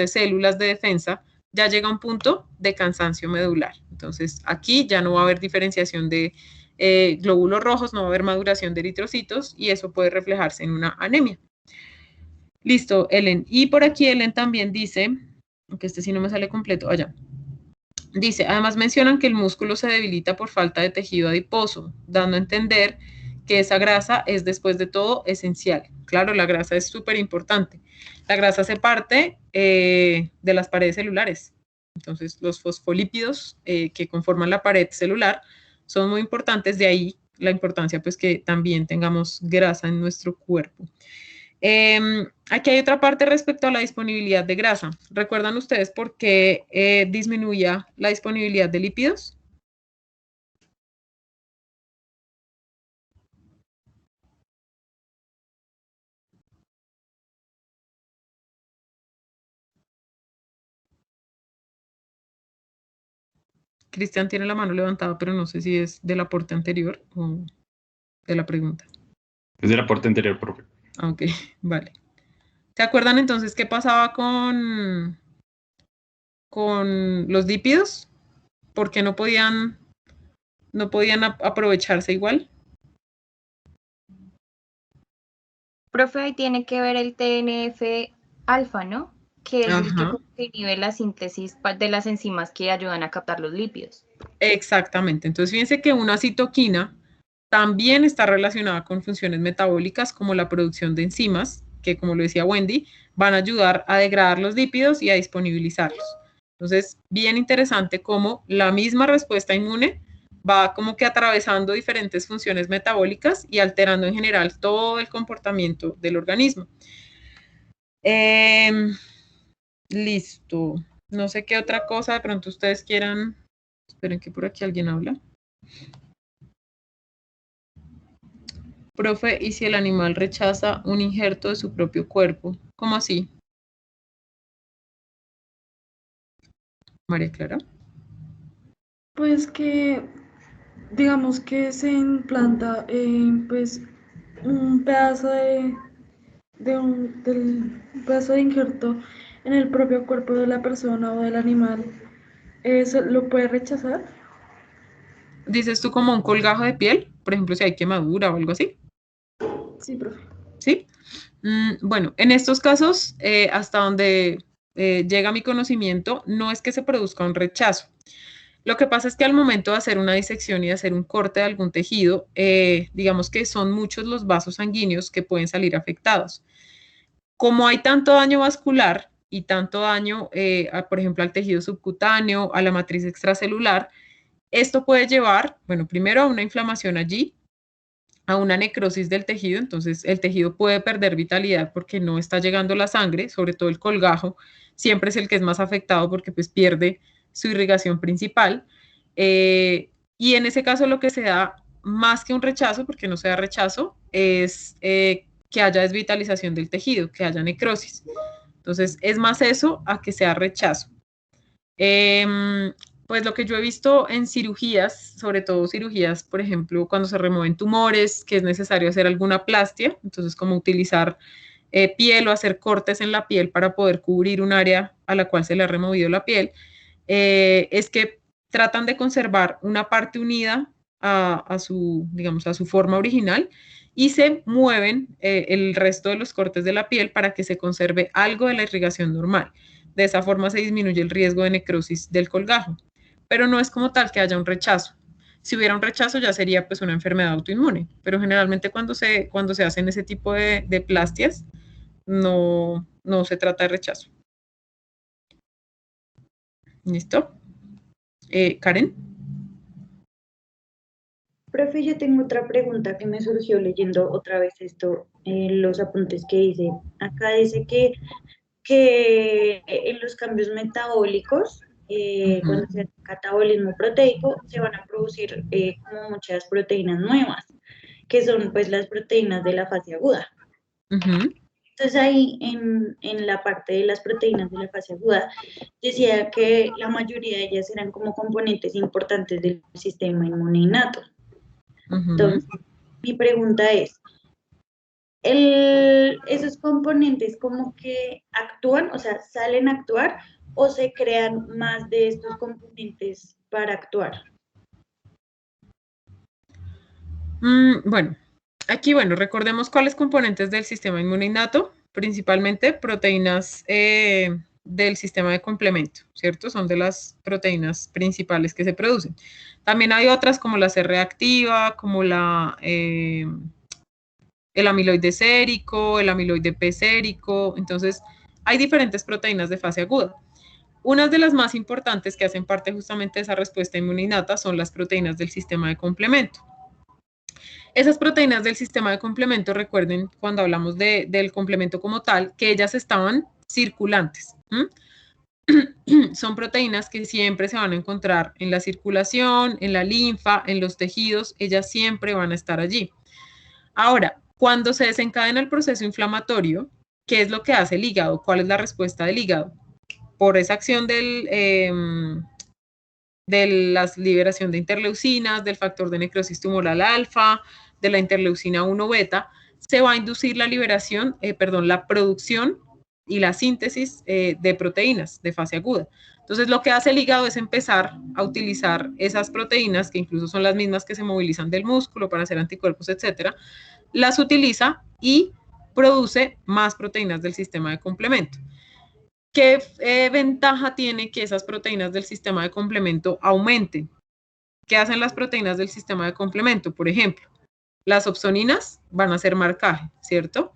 células de defensa, ya llega a un punto de cansancio medular. Entonces, aquí ya no va a haber diferenciación de glóbulos rojos, no va a haber maduración de eritrocitos y eso puede reflejarse en una anemia. Listo, Ellen. Y por aquí Ellen también dice, aunque este sí no me sale completo, allá. Dice, además mencionan que el músculo se debilita por falta de tejido adiposo, dando a entender que esa grasa es después de todo esencial. Claro, la grasa es súper importante. La grasa hace parte de las paredes celulares. Entonces, los fosfolípidos que conforman la pared celular son muy importantes, de ahí la importancia pues que también tengamos grasa en nuestro cuerpo. Aquí hay otra parte respecto a la disponibilidad de grasa. ¿Recuerdan ustedes por qué disminuía la disponibilidad de lípidos? Cristian tiene la mano levantada, pero no sé si es del aporte anterior o de la pregunta. Es del aporte anterior, profe. Ok, vale. ¿Se acuerdan entonces qué pasaba con los lípidos? ¿Por qué no podían aprovecharse igual? Profe, ahí tiene que ver el TNF-alfa, ¿no? Que es el que inhibe la síntesis de las enzimas que ayudan a captar los lípidos. Exactamente. Entonces, fíjense que una citoquina también está relacionada con funciones metabólicas como la producción de enzimas, que como lo decía Wendy, van a ayudar a degradar los lípidos y a disponibilizarlos. Entonces, bien interesante cómo la misma respuesta inmune va como que atravesando diferentes funciones metabólicas y alterando en general todo el comportamiento del organismo. Listo. No sé qué otra cosa de pronto ustedes quieran. Esperen que por aquí alguien habla. Profe, ¿y si el animal rechaza un injerto de su propio cuerpo? ¿Cómo así? María Clara. Pues que, digamos que se implanta pues un pedazo del pedazo de injerto en el propio cuerpo de la persona o del animal, ¿eso lo puede rechazar? ¿Dices tú como un colgajo de piel? Por ejemplo, si hay quemadura o algo así. Sí, profe. ¿Sí? Bueno, en estos casos, hasta donde llega mi conocimiento, no es que se produzca un rechazo. Lo que pasa es que al momento de hacer una disección y de hacer un corte de algún tejido, digamos que son muchos los vasos sanguíneos que pueden salir afectados. Como hay tanto daño vascular y tanto daño, por ejemplo, al tejido subcutáneo, a la matriz extracelular, esto puede llevar, bueno, primero a una inflamación allí, a una necrosis del tejido, entonces el tejido puede perder vitalidad porque no está llegando la sangre, sobre todo el colgajo, siempre es el que es más afectado porque pues pierde su irrigación principal. Y en ese caso lo que se da más que un rechazo, porque no se da rechazo, es que haya desvitalización del tejido, que haya necrosis. Entonces es más eso a que sea rechazo. Pues lo que yo he visto en cirugías, sobre todo cirugías, por ejemplo, cuando se remueven tumores, que es necesario hacer alguna plastia, entonces como utilizar piel o hacer cortes en la piel para poder cubrir un área a la cual se le ha removido la piel, es que tratan de conservar una parte unida a su, digamos, a su forma original y se mueven el resto de los cortes de la piel para que se conserve algo de la irrigación normal. De esa forma se disminuye el riesgo de necrosis del colgajo, pero no es como tal que haya un rechazo. Si hubiera un rechazo ya sería pues una enfermedad autoinmune, pero generalmente cuando se hacen ese tipo de plastias no se trata de rechazo. ¿Listo? Karen. Profe, yo tengo otra pregunta que me surgió leyendo otra vez esto, los apuntes que hice. Acá dice que en los cambios metabólicos, cuando se hace catabolismo proteico, se van a producir como muchas proteínas nuevas, que son pues las proteínas de la fase aguda. Entonces ahí en la parte de las proteínas de la fase aguda decía que la mayoría de ellas eran como componentes importantes del sistema inmune innato. Entonces, mi pregunta es, ¿esos componentes como que actúan, o sea, salen a actuar o se crean más de estos componentes para actuar? Bueno, aquí, recordemos cuáles componentes del sistema inmune innato, principalmente proteínas del sistema de complemento, ¿cierto? Son de las proteínas principales que se producen. También hay otras como la C reactiva, como el amiloide sérico, el amiloide P sérico. Entonces, hay diferentes proteínas de fase aguda. Unas de las más importantes que hacen parte justamente de esa respuesta inmune innata son las proteínas del sistema de complemento. Esas proteínas del sistema de complemento, recuerden cuando hablamos del complemento como tal, que ellas estaban circulantes. Son proteínas que siempre se van a encontrar en la circulación, en la linfa, en los tejidos, ellas siempre van a estar allí. Ahora, cuando se desencadena el proceso inflamatorio, ¿qué es lo que hace el hígado? ¿Cuál es la respuesta del hígado? Por esa acción de la liberación de interleucinas, del factor de necrosis tumoral alfa, de la interleucina 1 beta, se va a inducir la la producción y la síntesis de proteínas de fase aguda. Entonces, lo que hace el hígado es empezar a utilizar esas proteínas, que incluso son las mismas que se movilizan del músculo para hacer anticuerpos, etcétera, las utiliza y produce más proteínas del sistema de complemento. ¿Qué ventaja tiene que esas proteínas del sistema de complemento aumenten? ¿Qué hacen las proteínas del sistema de complemento? Por ejemplo, las opsoninas van a hacer marcaje, ¿cierto?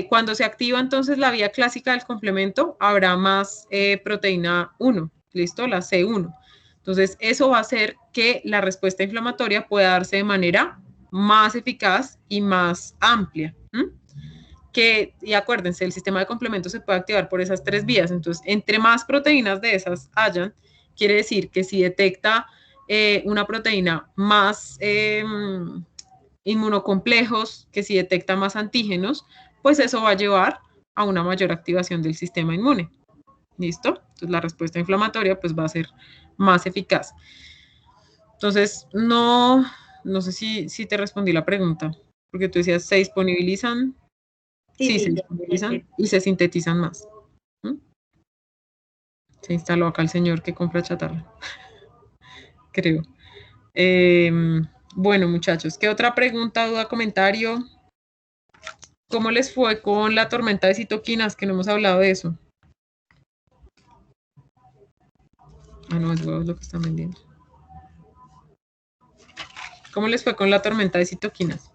Cuando se activa entonces la vía clásica del complemento, habrá más proteína 1, ¿listo? La C1. Entonces, eso va a hacer que la respuesta inflamatoria pueda darse de manera más eficaz y más amplia. Y acuérdense, el sistema de complemento se puede activar por esas 3 vías. Entonces, entre más proteínas de esas hayan, quiere decir que si detecta una proteína más inmunocomplejos, que si detecta más antígenos, pues eso va a llevar a una mayor activación del sistema inmune. ¿Listo? Entonces, la respuesta inflamatoria pues va a ser más eficaz. Entonces, no sé si te respondí la pregunta, porque tú decías, ¿se disponibilizan? Sí, se disponibilizan y se sintetizan más. Se instaló acá el señor que compra chatarra. Creo. Bueno, muchachos, ¿qué otra pregunta, duda, comentario? ¿Cómo les fue con la tormenta de citoquinas? Que no hemos hablado de eso. Ah, no, es huevos lo que están vendiendo. ¿Cómo les fue con la tormenta de citoquinas?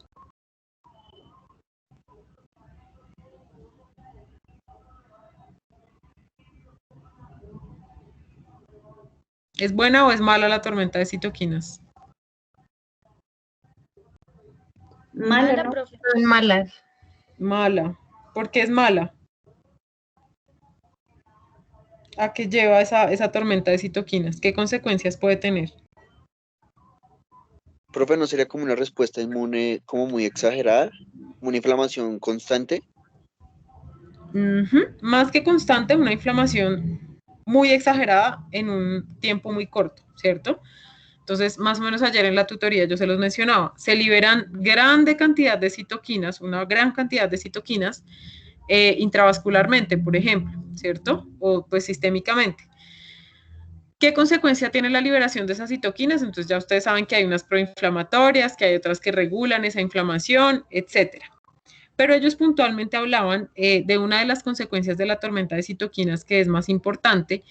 ¿Es buena o es mala la tormenta de citoquinas? Mala, ¿no? profe. Malas. Mala. ¿Por qué es mala? ¿A qué lleva esa tormenta de citoquinas? ¿Qué consecuencias puede tener? Profe, ¿no sería como una respuesta inmune como muy exagerada? ¿Una inflamación constante? Más que constante, una inflamación muy exagerada en un tiempo muy corto, ¿cierto? Entonces, más o menos ayer en la tutoría yo se los mencionaba, se liberan grande cantidad de citoquinas, una gran cantidad de citoquinas intravascularmente, por ejemplo, ¿cierto? O pues sistémicamente. ¿Qué consecuencia tiene la liberación de esas citoquinas? Entonces ya ustedes saben que hay unas proinflamatorias, que hay otras que regulan esa inflamación, etcétera. Pero ellos puntualmente hablaban de una de las consecuencias de la tormenta de citoquinas que es más importante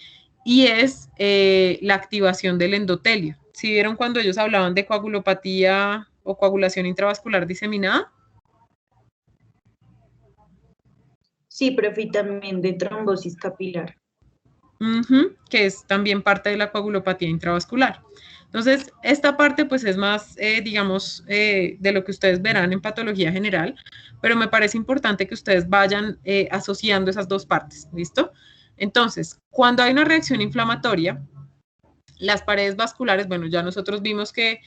y es la activación del endotelio. ¿Sí vieron cuando ellos hablaban de coagulopatía o coagulación intravascular diseminada? Sí, profe, y también de trombosis capilar. Que es también parte de la coagulopatía intravascular. Entonces, esta parte pues es más, digamos, de lo que ustedes verán en patología general, pero me parece importante que ustedes vayan asociando esas dos partes, ¿listo? Entonces, cuando hay una reacción inflamatoria, las paredes vasculares, bueno, ya nosotros vimos que,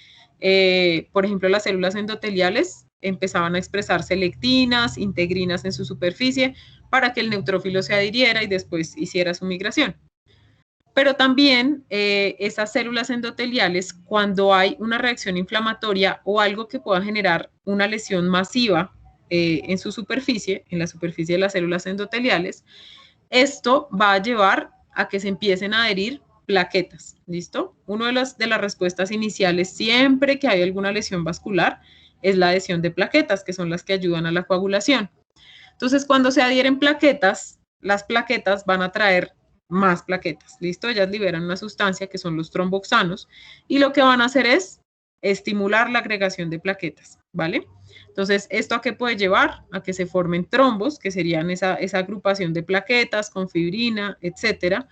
por ejemplo, las células endoteliales empezaban a expresarse lectinas, integrinas en su superficie para que el neutrófilo se adhiriera y después hiciera su migración. Pero también esas células endoteliales, cuando hay una reacción inflamatoria o algo que pueda generar una lesión masiva en su superficie, en la superficie de las células endoteliales, esto va a llevar a que se empiecen a adherir plaquetas, ¿listo? Una de las respuestas iniciales siempre que hay alguna lesión vascular es la adhesión de plaquetas, que son las que ayudan a la coagulación. Entonces, cuando se adhieren plaquetas, las plaquetas van a traer más plaquetas, ¿listo? Ellas liberan una sustancia que son los tromboxanos y lo que van a hacer es estimular la agregación de plaquetas, ¿vale? Entonces, ¿esto a qué puede llevar? A que se formen trombos, que serían esa agrupación de plaquetas con fibrina, etcétera,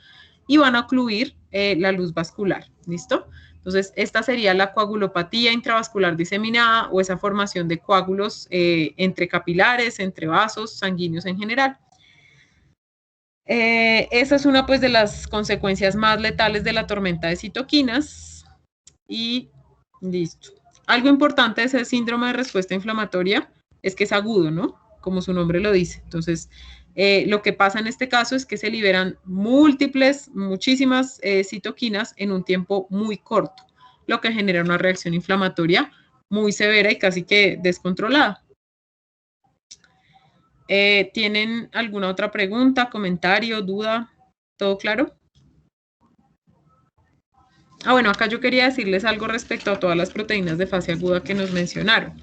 y van a ocluir la luz vascular, ¿listo? Entonces, esta sería la coagulopatía intravascular diseminada o esa formación de coágulos entre capilares, entre vasos sanguíneos en general. Esa es una pues de las consecuencias más letales de la tormenta de citoquinas y listo. Algo importante de ese síndrome de respuesta inflamatoria es que es agudo, ¿no? Como su nombre lo dice. Entonces, lo que pasa en este caso es que se liberan muchísimas citoquinas en un tiempo muy corto, lo que genera una reacción inflamatoria muy severa y casi que descontrolada. ¿Tienen alguna otra pregunta, comentario, duda? ¿Todo claro? Bueno, acá yo quería decirles algo respecto a todas las proteínas de fase aguda que nos mencionaron.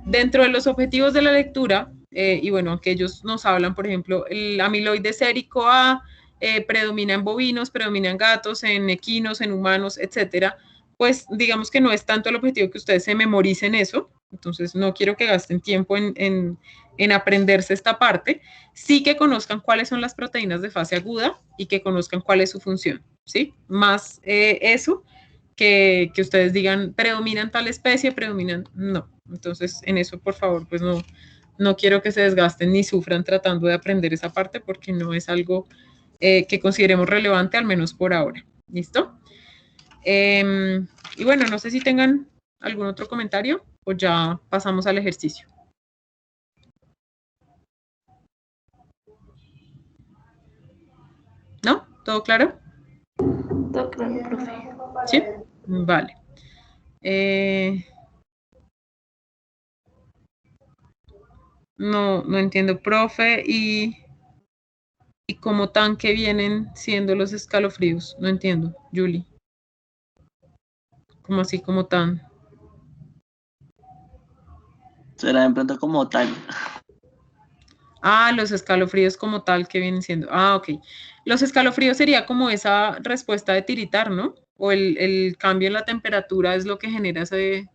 Dentro de los objetivos de la lectura, y bueno, aunque ellos nos hablan, por ejemplo, el amiloide sérico A predomina en bovinos, predomina en gatos, en equinos, en humanos, etcétera, pues digamos que no es tanto el objetivo que ustedes se memoricen eso, entonces no quiero que gasten tiempo en aprenderse esta parte, sí que conozcan cuáles son las proteínas de fase aguda y que conozcan cuál es su función, ¿sí? Más eso que ustedes digan, predominan tal especie, predominan, no. Entonces, en eso, por favor, pues no quiero que se desgasten ni sufran tratando de aprender esa parte porque no es algo que consideremos relevante, al menos por ahora. ¿Listo? Y bueno, no sé si tengan algún otro comentario o ya pasamos al ejercicio. ¿No? ¿Todo claro? Todo claro, profe. Sí, vale. No entiendo, profe, y como tan que vienen siendo los escalofríos. No entiendo, Julie. ¿Cómo así, como tan? Será de pronto como tal. Los escalofríos como tal que vienen siendo. Ok. Los escalofríos sería como esa respuesta de tiritar, ¿no? O el cambio en la temperatura es lo que genera ese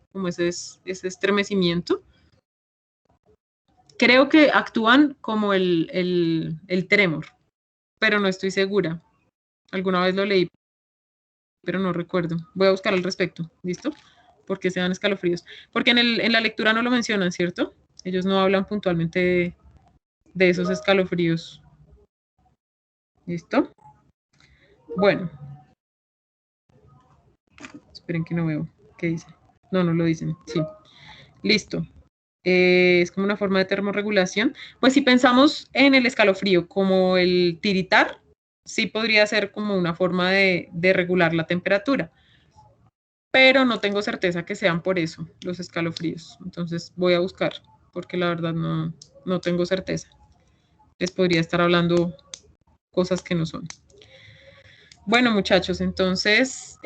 estremecimiento. Creo que actúan como el tremor, pero no estoy segura. Alguna vez lo leí, pero no recuerdo. Voy a buscar al respecto, ¿listo? Porque se dan escalofríos. Porque en la lectura no lo mencionan, ¿cierto? Ellos no hablan puntualmente de esos escalofríos. ¿Listo? Bueno. Esperen que no veo. ¿Qué dice? No lo dicen. Sí. Listo. Es como una forma de termorregulación. Pues si pensamos en el escalofrío como el tiritar, sí podría ser como una forma de regular la temperatura. Pero no tengo certeza que sean por eso los escalofríos. Entonces voy a buscar, porque la verdad no tengo certeza. Les podría estar hablando cosas que no son. Bueno, muchachos, entonces,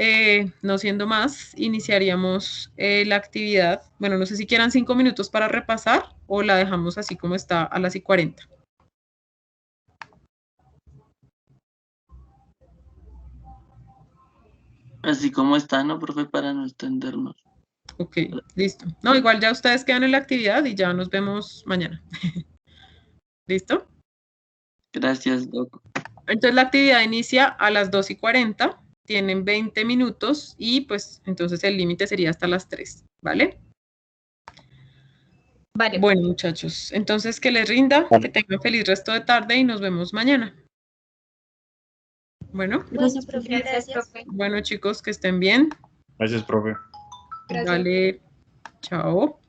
no siendo más, iniciaríamos la actividad. Bueno, no sé si quieran 5 minutos para repasar o la dejamos así como está a las 1:40. Así como está, ¿no, profe? Para no extendernos. Ok, listo. No, igual ya ustedes quedan en la actividad y ya nos vemos mañana. ¿Listo? Gracias, Doc. Entonces la actividad inicia a las 2:40, tienen 20 minutos y pues entonces el límite sería hasta las 3, ¿vale? Vale. Bueno, muchachos, entonces que les rinda, que tengan feliz resto de tarde y nos vemos mañana. Bueno. Gracias, profe. Gracias. Bueno, chicos, que estén bien. Gracias, profe. Gracias. Vale, chao.